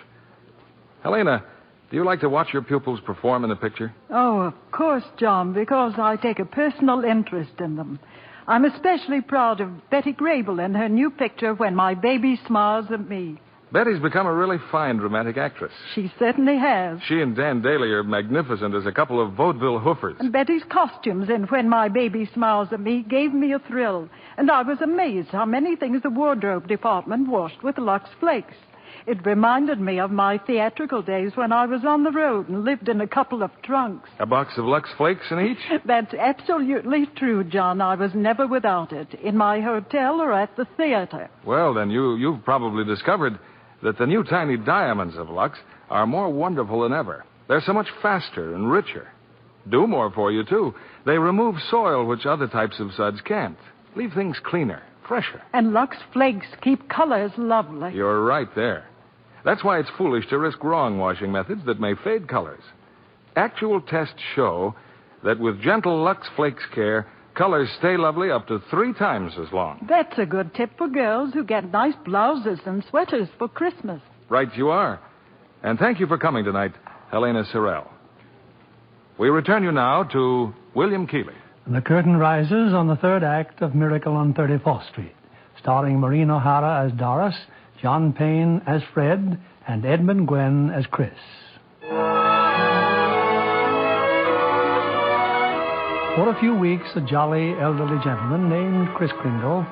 A: Helena, Do you like to watch your pupils perform in the picture?
R: Oh, of course, John, because I take a personal interest in them. I'm especially proud of Betty Grable in her new picture, When My Baby Smiles at Me.
A: Betty's become a really fine dramatic actress.
R: She certainly has.
A: She and Dan Daly are magnificent as a couple of vaudeville hoofers.
R: And Betty's costumes in When My Baby Smiles at Me gave me a thrill. And I was amazed how many things the wardrobe department washed with Lux Flakes. It reminded me of my theatrical days when I was on the road and lived in a couple of trunks.
A: A box of Lux Flakes in each?
R: That's absolutely true, John. I was never without it, in my hotel or at the theater.
A: Well, then you've probably discovered that the new tiny diamonds of Lux are more wonderful than ever. They're so much faster and richer. Do more for you, too. They remove soil which other types of suds can't. Leave things cleaner, fresher.
R: And Lux Flakes keep colors lovely.
A: You're right there. That's why it's foolish to risk wrong washing methods that may fade colors. Actual tests show that with gentle Lux Flakes care, colors stay lovely up to 3 times as long.
R: That's a good tip for girls who get nice blouses and sweaters for Christmas.
A: Right you are. And thank you for coming tonight, Helena Sorrell. We return you now to William Keighley.
B: The curtain rises on the third act of Miracle on 34th Street, starring Maureen O'Hara as Doris, John Payne as Fred, and Edmund Gwenn as Kris. For a few weeks, a jolly elderly gentleman named Kris Kringle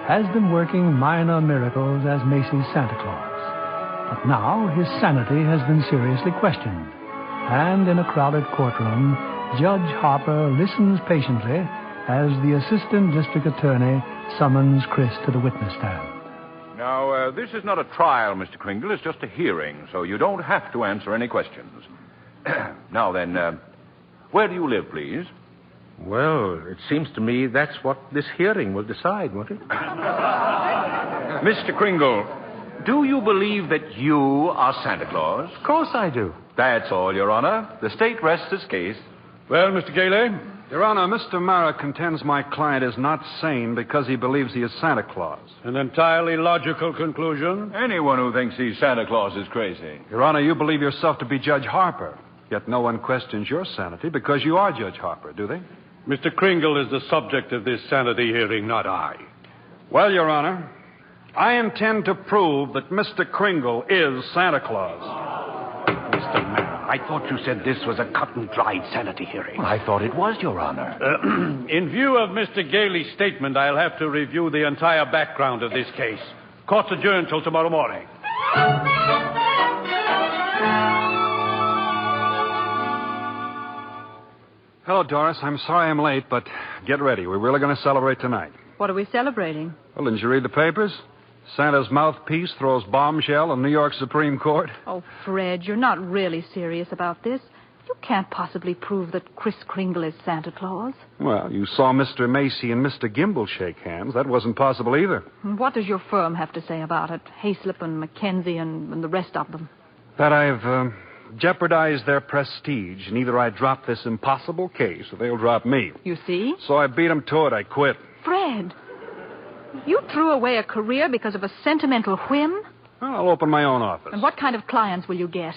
B: has been working minor miracles as Macy's Santa Claus. But now his sanity has been seriously questioned. And in a crowded courtroom, Judge Harper listens patiently as the assistant district attorney summons Kris to the witness stand.
S: Now, this is not a trial, Mr. Kringle. It's just a hearing, so you don't have to answer any questions. Now then, where do you live, please?
G: Well, it seems to me that's what this hearing will decide, won't it?
S: Mr. Kringle, do you believe that you are Santa Claus?
G: Of course I do.
S: That's all, Your Honor. The state rests its case.
Q: Well, Mr. Gailey?
I: Your Honor, Mr. Mara contends my client is not sane because he believes he is Santa Claus.
Q: An entirely logical conclusion.
S: Anyone who thinks he's Santa Claus is crazy.
I: Your Honor, you believe yourself to be Judge Harper, yet no one questions your sanity because you are Judge Harper, do they?
Q: Mr. Kringle is the subject of this sanity hearing, not I.
I: Well, Your Honor, I intend to prove that Mr. Kringle is Santa Claus.
M: Mr. Mara, I thought you said this was a cut-and-dried sanity hearing.
S: I thought it was, Your Honor.
Q: In view of Mr. Gailey's statement, I'll have to review the entire background of this case. Court's adjourned till tomorrow morning.
I: Hello, Doris. I'm sorry I'm late, but get ready. We're really going to celebrate tonight.
D: What are we celebrating?
I: Well, didn't you read the papers? Santa's mouthpiece throws bombshell in New York Supreme Court.
D: Oh, Fred, you're not really serious about this. You can't possibly prove that Kris Kringle is Santa Claus.
I: Well, you saw Mr. Macy and Mr. Gimble shake hands. That wasn't possible either.
D: What does your firm have to say about it? Hayslip and Mackenzie and the rest of them.
I: That I've jeopardized their prestige, and either I drop this impossible case or they'll drop me.
D: You see?
I: So I beat them to it. I quit.
D: Fred, you threw away a career because of a sentimental whim?
I: Well, I'll open my own office.
D: And what kind of clients will you get?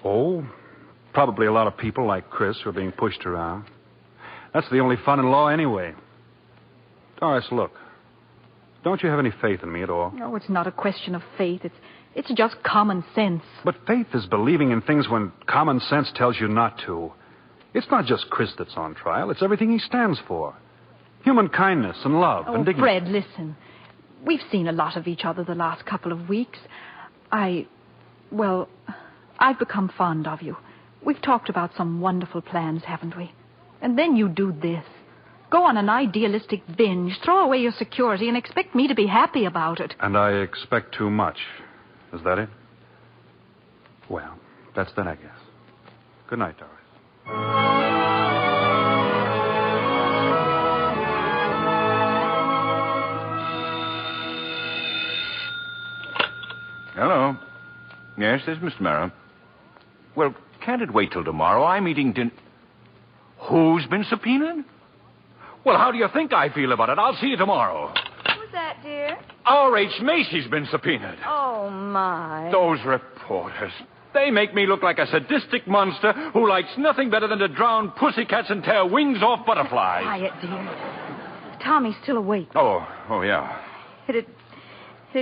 I: Oh, probably a lot of people like Kris who are being pushed around. That's the only fun in law anyway. Doris, look. Don't you have any faith in me at all?
D: No, it's not a question of faith. It's just common sense.
I: But faith is believing in things when common sense tells you not to. It's not just Kris that's on trial. It's everything he stands for. Human kindness and love and dignity.
D: Fred, listen. We've seen a lot of each other the last couple of weeks. I've become fond of you. We've talked about some wonderful plans, haven't we? And then you do this. Go on an idealistic binge, throw away your security, and expect me to be happy about it.
I: And I expect too much. Is that it? Well, that's that, I guess. Good night, Doris.
S: Hello. Yes, this is Mr. Mara. Well, can't it wait till tomorrow? I'm eating dinner. Who's been subpoenaed? Well, how do you think I feel about it? I'll see you tomorrow.
H: Who's that, dear?
S: R.H. Macy's been subpoenaed.
H: Oh, my.
S: Those reporters. They make me look like a sadistic monster who likes nothing better than to drown pussycats and tear wings off butterflies.
N: Quiet, dear. Tommy's still awake.
S: Oh, yeah.
N: It'd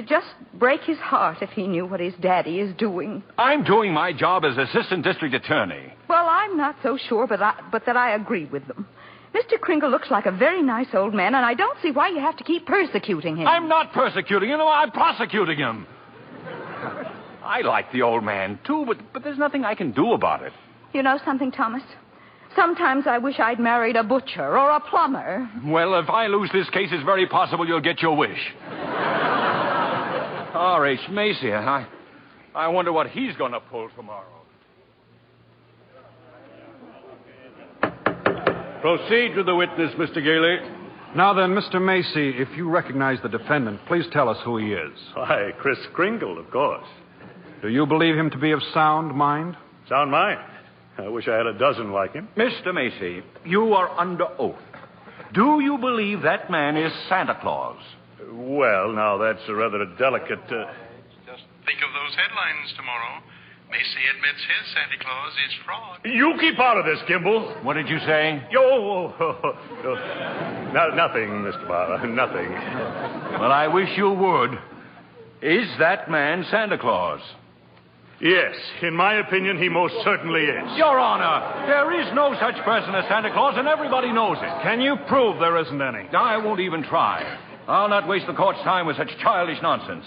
N: just break his heart if he knew what his daddy is doing.
S: I'm doing my job as assistant district attorney.
N: Well, I'm not so sure, but that I agree with them. Mr. Kringle looks like a very nice old man, and I don't see why you have to keep persecuting him.
S: I'm not persecuting him. I'm prosecuting him. I like the old man, too, but there's nothing I can do about it.
N: You know something, Thomas? Sometimes I wish I'd married a butcher or a plumber.
S: Well, if I lose this case, it's very possible you'll get your wish. R.H. Macy, I wonder what he's going to pull tomorrow.
Q: Proceed with the witness, Mr. Gailey.
I: Now then, Mr. Macy, if you recognize the defendant, please tell us who he is.
K: Why, Kris Kringle, of course.
I: Do you believe him to be of sound mind?
K: Sound mind? I wish I had a dozen like him.
S: Mr. Macy, you are under oath. Do you believe that man is Santa Claus?
K: Well, now, that's a rather delicate...
T: Just think of those headlines tomorrow. Macy admits his Santa Claus is fraud.
K: You keep out of this, Kimball.
S: What did you say?
K: Nothing, Mr. Barra, nothing.
S: Well, I wish you would. Is that man Santa Claus?
K: Yes, in my opinion, he most certainly is.
S: Your Honor, there is no such person as Santa Claus, and everybody knows it.
I: Can you prove there isn't any?
S: I won't even try. I'll not waste the court's time with such childish nonsense.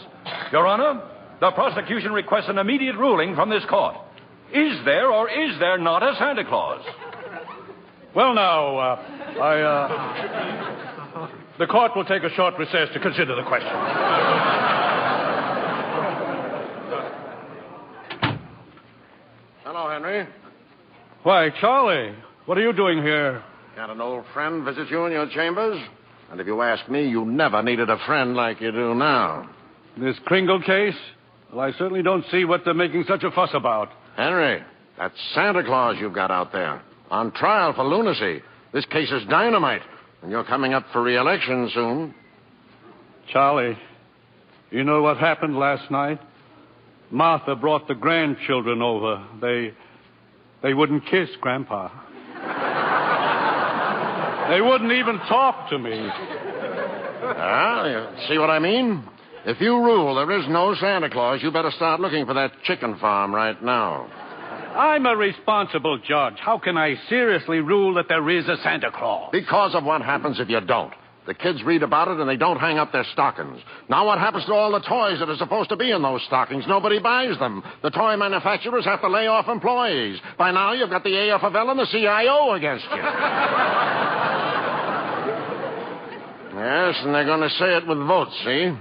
S: Your Honor, the prosecution requests an immediate ruling from this court. Is there or is there not a Santa Claus?
Q: Well, now, the court will take a short recess to consider the question.
M: Hello, Henry.
Q: Why, Charlie, what are you doing here?
M: Can't an old friend visit you in your chambers? And if you ask me, you never needed a friend like you do now.
Q: This Kringle case? Well, I certainly don't see what they're making such a fuss about.
M: Henry, that's Santa Claus you've got out there. On trial for lunacy. This case is dynamite. And you're coming up for re-election soon.
Q: Charlie, you know what happened last night? Martha brought the grandchildren over. They wouldn't kiss Grandpa. They wouldn't even talk to me.
M: You see what I mean? If you rule there is no Santa Claus, you better start looking for that chicken farm right now.
Q: I'm a responsible judge. How can I seriously rule that there is a Santa Claus?
M: Because of what happens if you don't. The kids read about it and they don't hang up their stockings. Now what happens to all the toys that are supposed to be in those stockings? Nobody buys them. The toy manufacturers have to lay off employees. By now you've got the AFL and the CIO against you. Yes, and they're going to say it with votes, see?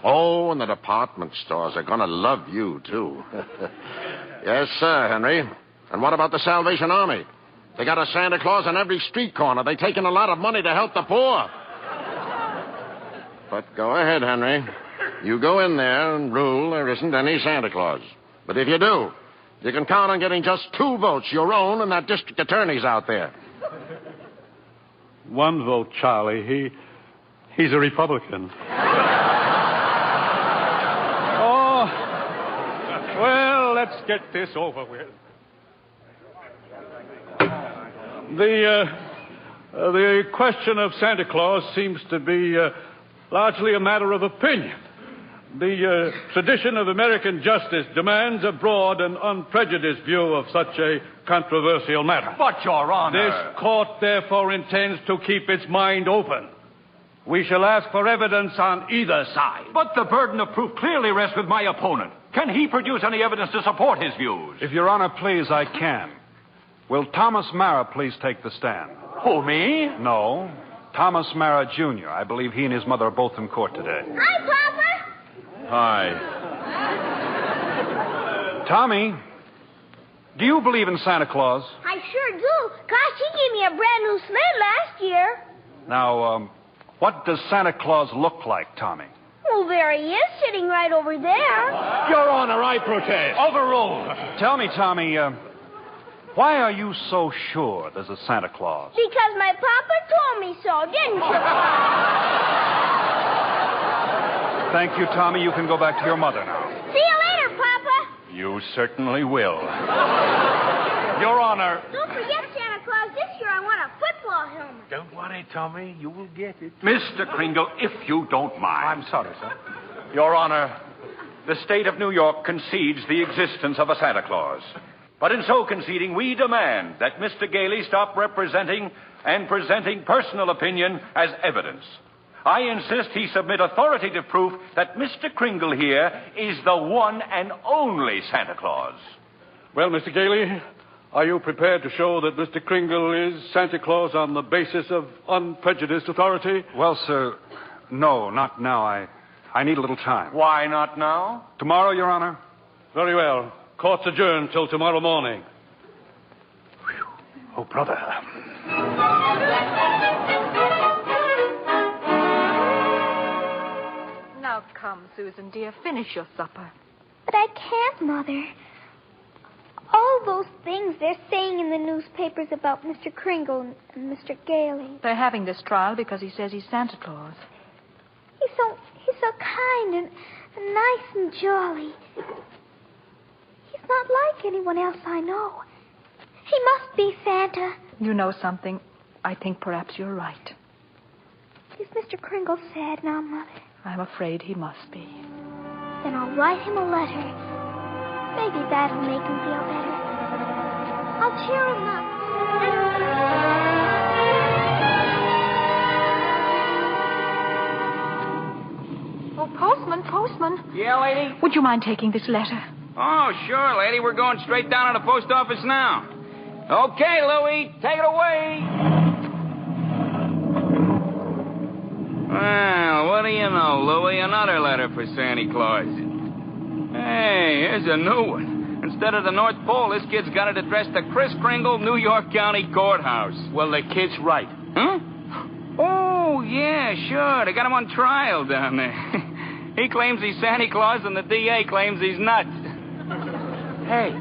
M: Oh, and the department stores are going to love you, too. Yes, sir, Henry. And what about the Salvation Army? They got a Santa Claus on every street corner. They take in a lot of money to help the poor. But go ahead, Henry. You go in there and rule there isn't any Santa Claus. But if you do, you can count on getting just 2 votes, your own and that district attorney's out there.
Q: 1 vote, Charlie. He's a Republican. Oh, well, let's get this over with. The question of Santa Claus seems to be largely a matter of opinion. The tradition of American justice demands a broad and unprejudiced view of such a controversial matter.
S: But, Your Honor...
Q: This court, therefore, intends to keep its mind open. We shall ask for evidence on either side.
S: But the burden of proof clearly rests with my opponent. Can he produce any evidence to support his views?
I: If Your Honor please, I can. Will Thomas Mara please take the stand?
S: Who, me?
I: No. Thomas Mara, Jr. I believe he and his mother are both in court today.
E: Hi, Papa.
S: Hi.
I: Tommy, do you believe in Santa Claus?
E: I sure do. Gosh, he gave me a brand new sled last year.
I: Now, what does Santa Claus look like, Tommy?
E: Well, there he is, sitting right over there.
S: Your Honor, I protest.
I: Overruled. Tell me, Tommy, why are you so sure there's a Santa Claus?
E: Because my papa told me so, didn't you?
I: Thank you, Tommy. You can go back to your mother now.
E: See you later, Papa.
S: You certainly will. Your Honor.
E: Don't forget, Santa Claus, this year I want a football helmet.
G: Don't worry, Tommy. You will get it.
S: Mr. Kringle, if you don't mind.
G: I'm sorry, sir.
S: Your Honor, the state of New York concedes the existence of a Santa Claus. But in so conceding, we demand that Mr. Gailey stop representing and presenting personal opinion as evidence. I insist he submit authoritative proof that Mr. Kringle here is the one and only Santa Claus.
Q: Well, Mr. Gailey, are you prepared to show that Mr. Kringle is Santa Claus on the basis of unprejudiced authority?
I: Well, sir, no, not now. I need a little time.
S: Why not now?
I: Tomorrow, Your Honor.
Q: Very well. Court's adjourned till tomorrow morning.
G: Oh, brother.
D: Now come, Susan, dear, finish your supper.
E: But I can't, Mother. All those things they're saying in the newspapers about Mr. Kringle and Mr. Gailey.
D: They're having this trial because he says he's Santa Claus.
E: He's so kind and nice and jolly. He's not like anyone else I know. He must be Santa.
D: You know something? I think perhaps you're right.
E: Is Mr. Kringle sad now, Mother?
D: I'm afraid he must be.
E: Then I'll write him a letter. Maybe that'll make him feel better. I'll cheer him up.
D: Oh, postman.
F: Yeah, lady?
D: Would you mind taking this letter?
F: Oh, sure, lady. We're going straight down to the post office now. Okay, Louie, take it away. Well, what do you know, Louie? Another letter for Santa Claus. Hey, here's a new one. Instead of the North Pole, this kid's got it addressed to Kris Kringle, New York County Courthouse.
G: Well, the kid's right.
F: Huh? Oh, yeah, sure. They got him on trial down there. He claims he's Santa Claus, and the DA claims he's nuts.
G: Hey,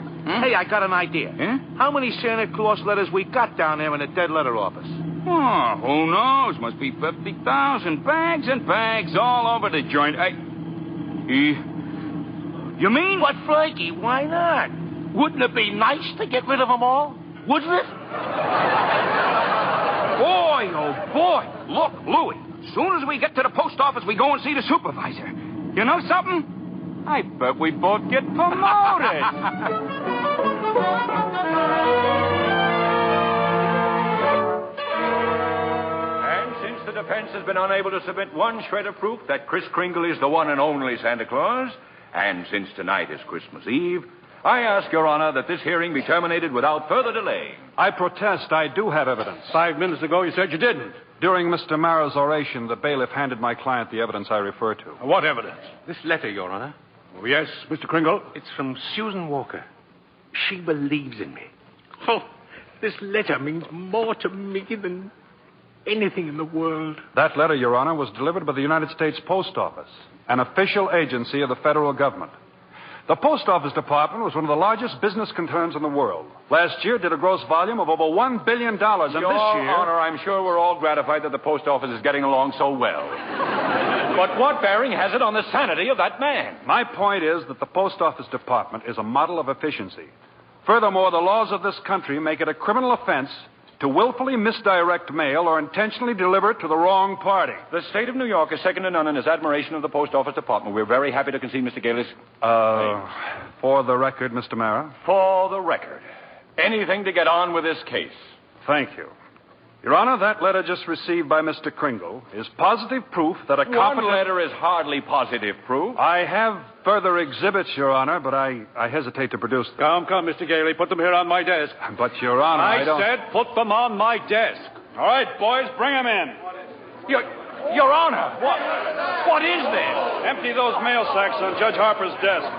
G: I got an idea.
F: Huh?
G: How many Santa Claus letters we got down there in the dead letter office?
F: Oh, who knows? Must be 50,000 bags and bags all over the joint. You mean?
G: What, Frankie? Why not? Wouldn't it be nice to get rid of them all? Wouldn't it?
F: Boy, oh boy. Look, Louie, as soon as we get to the post office, we go and see the supervisor. You know something? I bet we both get promoted.
S: And since the defense has been unable to submit one shred of proof that Kris Kringle is the one and only Santa Claus, and since tonight is Christmas Eve, I ask Your Honor that this hearing be terminated without further delay.
I: I protest. I do have evidence.
Q: 5 minutes ago, you said you didn't.
I: During Mr. Marrow's oration, the bailiff handed my client the evidence I refer to.
Q: What evidence?
G: This letter, Your Honor.
Q: Oh, yes, Mr. Kringle.
G: It's from Susan Walker. She believes in me. Oh, this letter means more to me than anything in the world.
I: That letter, Your Honor, was delivered by the United States Post Office, an official agency of the federal government. The Post Office Department was one of the largest business concerns in the world. Last year did a gross volume of over $1 billion, and
S: Your
I: this year...
S: Honor, I'm sure we're all gratified that the post office is getting along so well. But what bearing has it on the sanity of that man?
I: My point is that the Post Office Department is a model of efficiency. Furthermore, the laws of this country make it a criminal offense to willfully misdirect mail or intentionally deliver it to the wrong party.
S: The state of New York is second to none in its admiration of the Post Office Department. We're very happy to concede Mr. Gailey's...
I: For the record, Mr. Mara.
S: For the record. Anything to get on with this case.
I: Thank you. Your Honor, that letter just received by Mr. Kringle is positive proof that a competent...
S: One letter is hardly positive proof.
I: I have further exhibits, Your Honor, but I hesitate to produce them.
Q: Come, Mr. Gailey. Put them here on my desk.
I: But, Your Honor, I don't...
Q: said put them on my desk.
I: All right, boys, bring them in.
S: Your Honor, what is this?
I: Empty those mail sacks on Judge Harper's desk.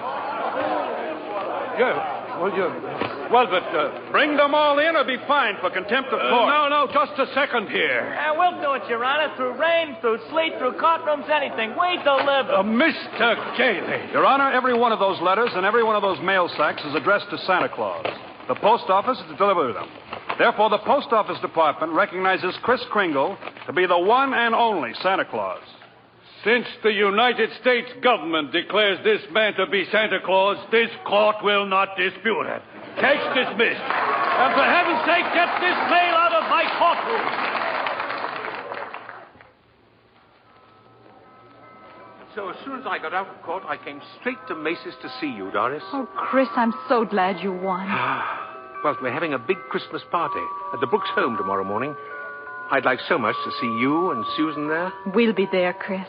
I: Well, but bring them all in or be fined for contempt of court.
Q: No, just a second here.
F: We'll do it, Your Honor, through rain, through sleet, through courtrooms, anything. We deliver.
Q: Mr. Gailey.
I: Your Honor, every one of those letters and every one of those mail sacks is addressed to Santa Claus. The post office is to deliver them. Therefore, the Post Office Department recognizes Kris Kringle to be the one and only Santa Claus.
Q: Since the United States government declares this man to be Santa Claus, this court will not dispute it. Case dismissed. And for heaven's sake, get this mail out of my courtroom.
G: So as soon as I got out of court, I came straight to Macy's to see you, Doris.
D: Oh, Kris, I'm so glad you won.
G: Well, we're having a big Christmas party at the Brooks home tomorrow morning. I'd like so much to see you and Susan there.
D: We'll be there, Kris.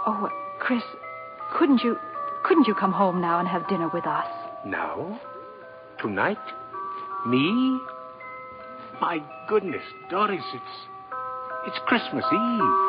D: Oh, Kris, couldn't you come home now and have dinner with us?
G: Now? Tonight? Me? My goodness, Doris, it's Christmas Eve.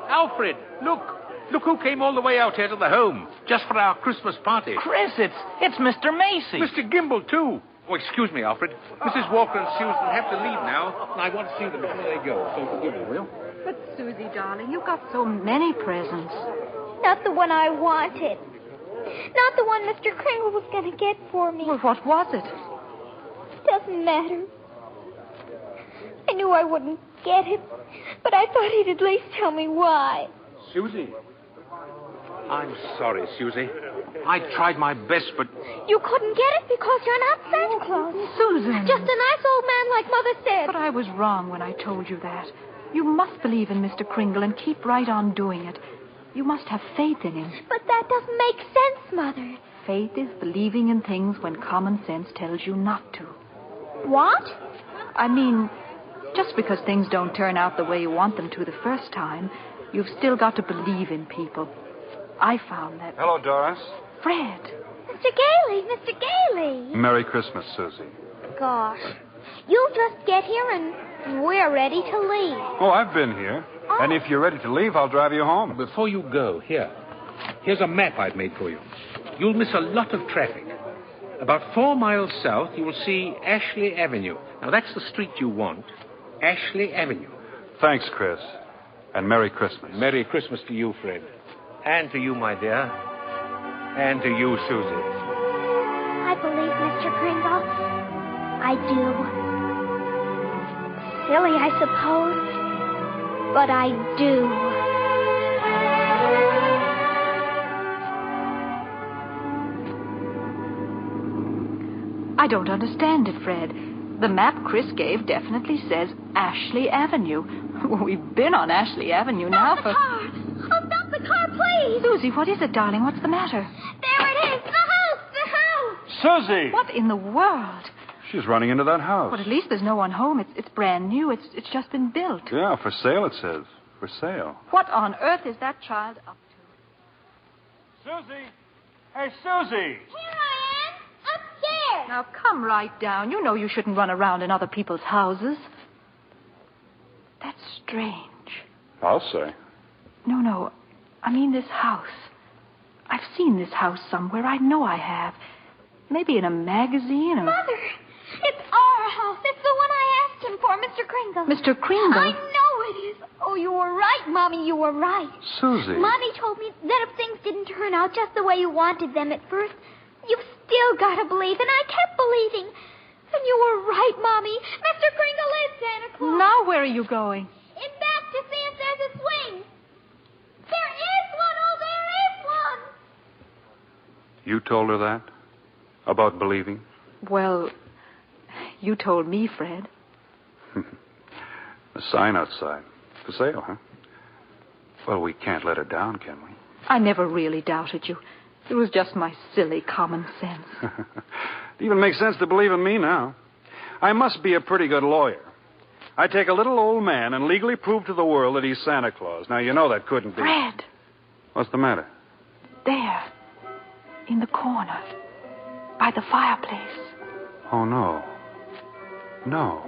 G: Alfred, look who came all the way out here to the home, just for our Christmas party.
F: Kris, it's Mr. Macy.
G: Mr. Gimble, too. Oh, excuse me, Alfred. Mrs. Walker and Susan have to leave now, and I want to see them before they go, so forgive me, will you?
D: But, Susie, darling, you've got so many presents.
E: Not the one I wanted. Not the one Mr. Kringle was going to get for me.
D: Well, what was it?
E: Doesn't matter. I knew I wouldn't get it, but I thought he'd at least tell me why.
G: Susie. I'm sorry, Susie. I tried my best, but...
E: You couldn't get it because you're not Santa Claus.
D: Susan.
E: Just a nice old man like Mother said.
D: But I was wrong when I told you that. You must believe in Mr. Kringle and keep right on doing it. You must have faith in him.
E: But that doesn't make sense, Mother.
D: Faith is believing in things when common sense tells you not to.
E: What?
D: I mean, just because things don't turn out the way you want them to the first time, you've still got to believe in people. I found that...
I: Hello, Doris.
D: Fred.
E: Mr. Gailey.
I: Merry Christmas, Susie.
E: Gosh. You just get here and we're ready to leave.
I: Oh, I've been here. Oh. And if you're ready to leave, I'll drive you home.
G: Before you go, here's a map I've made for you. You'll miss a lot of traffic. About 4 miles south, you will see Ashley Avenue. Now, that's the street you want. Ashley Avenue.
I: Thanks, Kris. And Merry Christmas.
G: Merry Christmas to you, Fred. And to you, my dear. And to you, Susie.
E: I believe Mr. Kringle. I do. Silly, I suppose. But I do.
D: I don't understand it, Fred. The map Kris gave definitely says Ashley Avenue. We've been on Ashley Avenue now for...
E: Stop the car, please!
D: Susie, what is it, darling? What's the matter?
E: There it is! The house!
I: Susie!
D: What in the world?
I: She's running into that house.
D: But at least there's no one home. It's brand new. It's just been built.
I: Yeah, for sale, it says. For sale.
D: What on earth is that child up
I: to? Susie! Hey, Susie!
E: Here I am! Upstairs!
D: Now, come right down. You know you shouldn't run around in other people's houses. That's strange.
I: I'll say.
D: No. I mean this house. I've seen this house somewhere. I know I have. Maybe in a magazine or...
E: Mother, it's our house. It's the one I asked him for, Mr. Kringle.
D: Mr. Kringle?
E: I know it is. Oh, you were right, Mommy. You were right.
I: Susie.
E: Mommy told me that if things didn't turn out just the way you wanted them at first, you've still got to believe. And I kept believing. And you were right, Mommy. Mr. Kringle is Santa Claus.
D: Now where are you going?
E: In back to see if there's a swing. There is one. Oh, there is one.
I: You told her that? About believing?
D: Well, you told me, Fred.
I: A sign outside. For sale, huh? Well, we can't let her down, can we?
D: I never really doubted you. It was just my silly common sense.
I: It even makes sense to believe in me now. I must be a pretty good lawyer. I take a little old man and legally prove to the world that he's Santa Claus. Now, you know that couldn't be...
D: Fred!
I: What's the matter?
D: There. In the corner. By the fireplace.
I: Oh, no. No.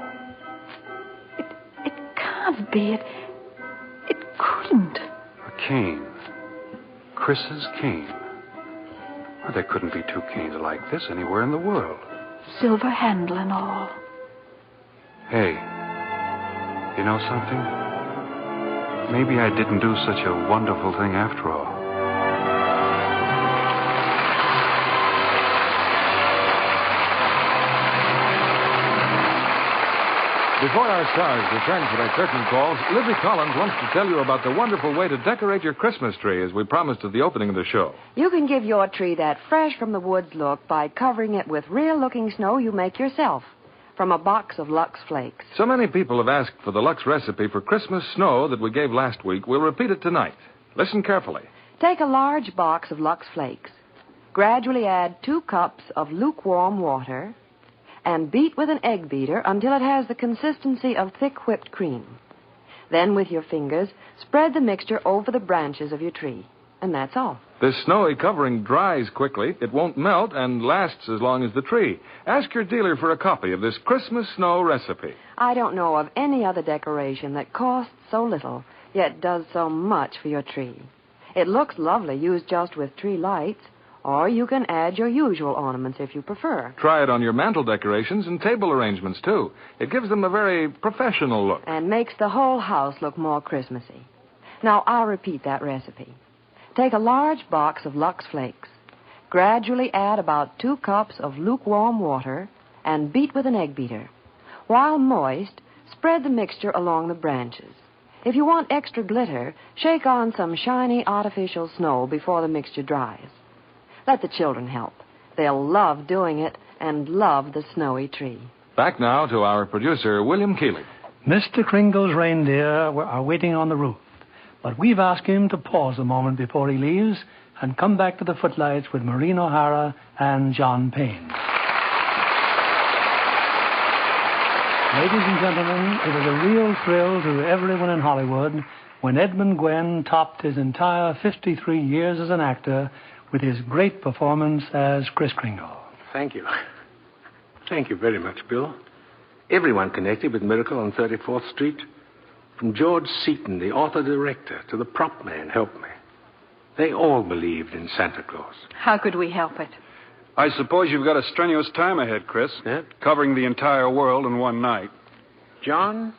D: It can't be. It couldn't.
I: A cane. Kris's cane. Well, there couldn't be two canes like this anywhere in the world.
D: Silver handle and all.
I: Hey, you know something? Maybe I didn't do such a wonderful thing after all.
A: Before our stars return for their curtain calls, Lizzie Collins wants to tell you about the wonderful way to decorate your Christmas tree, as we promised at the opening of the show.
L: You can give your tree that fresh from the woods look by covering it with real-looking snow you make yourself from a box of Lux Flakes.
A: So many people have asked for the Lux recipe for Christmas snow that we gave last week. We'll repeat it tonight. Listen carefully.
L: Take a large box of Lux Flakes. Gradually add 2 cups of lukewarm water and beat with an egg beater until it has the consistency of thick whipped cream. Then, with your fingers, spread the mixture over the branches of your tree. And that's all.
A: This snowy covering dries quickly, it won't melt, and lasts as long as the tree. Ask your dealer for a copy of this Christmas snow recipe.
L: I don't know of any other decoration that costs so little, yet does so much for your tree. It looks lovely used just with tree lights, or you can add your usual ornaments if you prefer.
A: Try it on your mantel decorations and table arrangements, too. It gives them a very professional look.
L: And makes the whole house look more Christmassy. Now, I'll repeat that recipe. Take a large box of Lux Flakes. Gradually add about 2 cups of lukewarm water and beat with an egg beater. While moist, spread the mixture along the branches. If you want extra glitter, shake on some shiny artificial snow before the mixture dries. Let the children help. They'll love doing it and love the snowy tree.
A: Back now to our producer, William Keeley.
B: Mr. Kringle's reindeer are waiting on the roof, but we've asked him to pause a moment before he leaves and come back to the footlights with Maureen O'Hara and John Payne. Ladies and gentlemen, it was a real thrill to everyone in Hollywood when Edmund Gwenn topped his entire 53 years as an actor with his great performance as Kris Kringle.
G: Thank you. Thank you very much, Bill. Everyone connected with Miracle on 34th Street, from George Seaton, the author-director, to the prop man, helped me. They all believed in Santa Claus.
D: How could we help it?
I: I suppose you've got a strenuous time ahead, Kris.
G: Yeah?
I: Covering the entire world in one night.
G: John,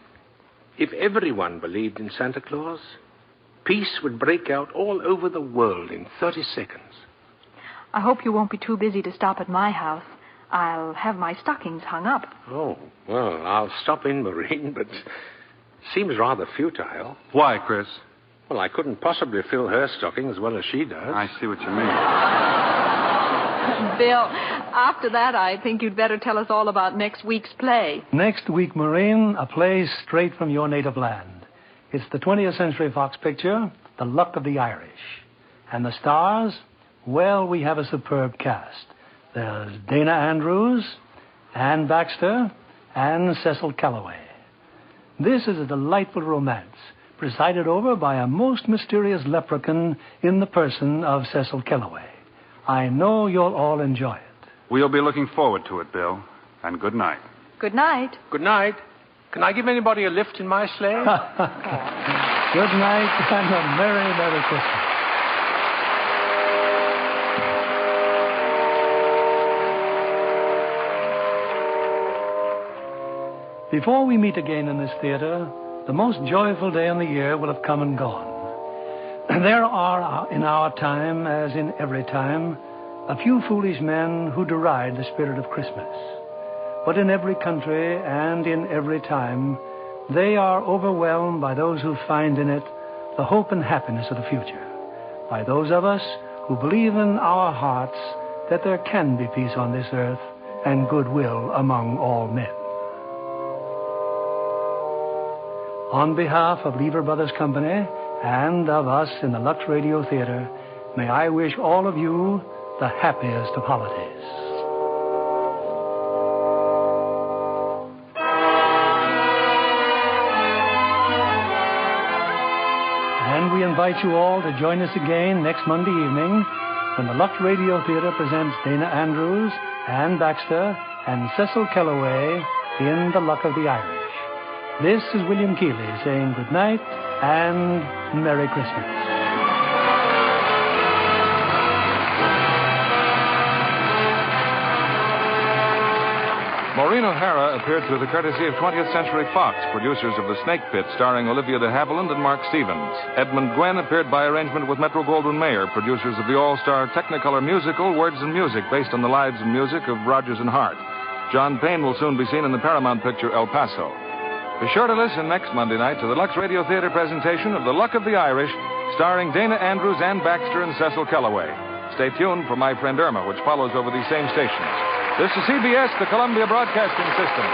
G: if everyone believed in Santa Claus, peace would break out all over the world in 30 seconds.
D: I hope you won't be too busy to stop at my house. I'll have my stockings hung up.
G: Oh, well, I'll stop in, Maureen, but seems rather futile.
I: Why, Kris?
G: Well, I couldn't possibly fill her stocking as well as she does.
I: I see what you mean.
D: Bill, after that, I think you'd better tell us all about next week's play.
B: Next week, Maureen, a play straight from your native land. It's the 20th Century Fox picture, The Luck of the Irish. And the stars? Well, we have a superb cast. There's Dana Andrews, Ann Baxter, and Cecil Calloway. This is a delightful romance, presided over by a most mysterious leprechaun in the person of Cecil Calloway. I know you'll all enjoy it.
I: We'll be looking forward to it, Bill. And good night.
D: Good night.
G: Good night. Can I give anybody a lift in my sleigh?
B: Good night and a Merry, Merry Christmas. Before we meet again in this theater, the most joyful day in the year will have come and gone. There are, in our time, as in every time, a few foolish men who deride the spirit of Christmas. But in every country and in every time, they are overwhelmed by those who find in it the hope and happiness of the future, by those of us who believe in our hearts that there can be peace on this earth and goodwill among all men. On behalf of Lever Brothers Company and of us in the Lux Radio Theater, may I wish all of you the happiest of holidays. And we invite you all to join us again next Monday evening when the Lux Radio Theater presents Dana Andrews, Ann Baxter, and Cecil Calloway in The Luck of the Irish. This is William Keeley saying good night and Merry Christmas.
A: Maureen O'Hara appeared through the courtesy of 20th Century Fox, producers of The Snake Pit, starring Olivia de Havilland and Mark Stevens. Edmund Gwenn appeared by arrangement with Metro-Goldwyn-Mayer, producers of the all-star Technicolor musical Words and Music, based on the lives and music of Rodgers and Hart. John Payne will soon be seen in the Paramount picture El Paso. Be sure to listen next Monday night to the Lux Radio Theater presentation of The Luck of the Irish, starring Dana Andrews, Ann Baxter, and Cecil Kellaway. Stay tuned for My Friend Irma, which follows over these same stations. This is CBS, the Columbia Broadcasting System.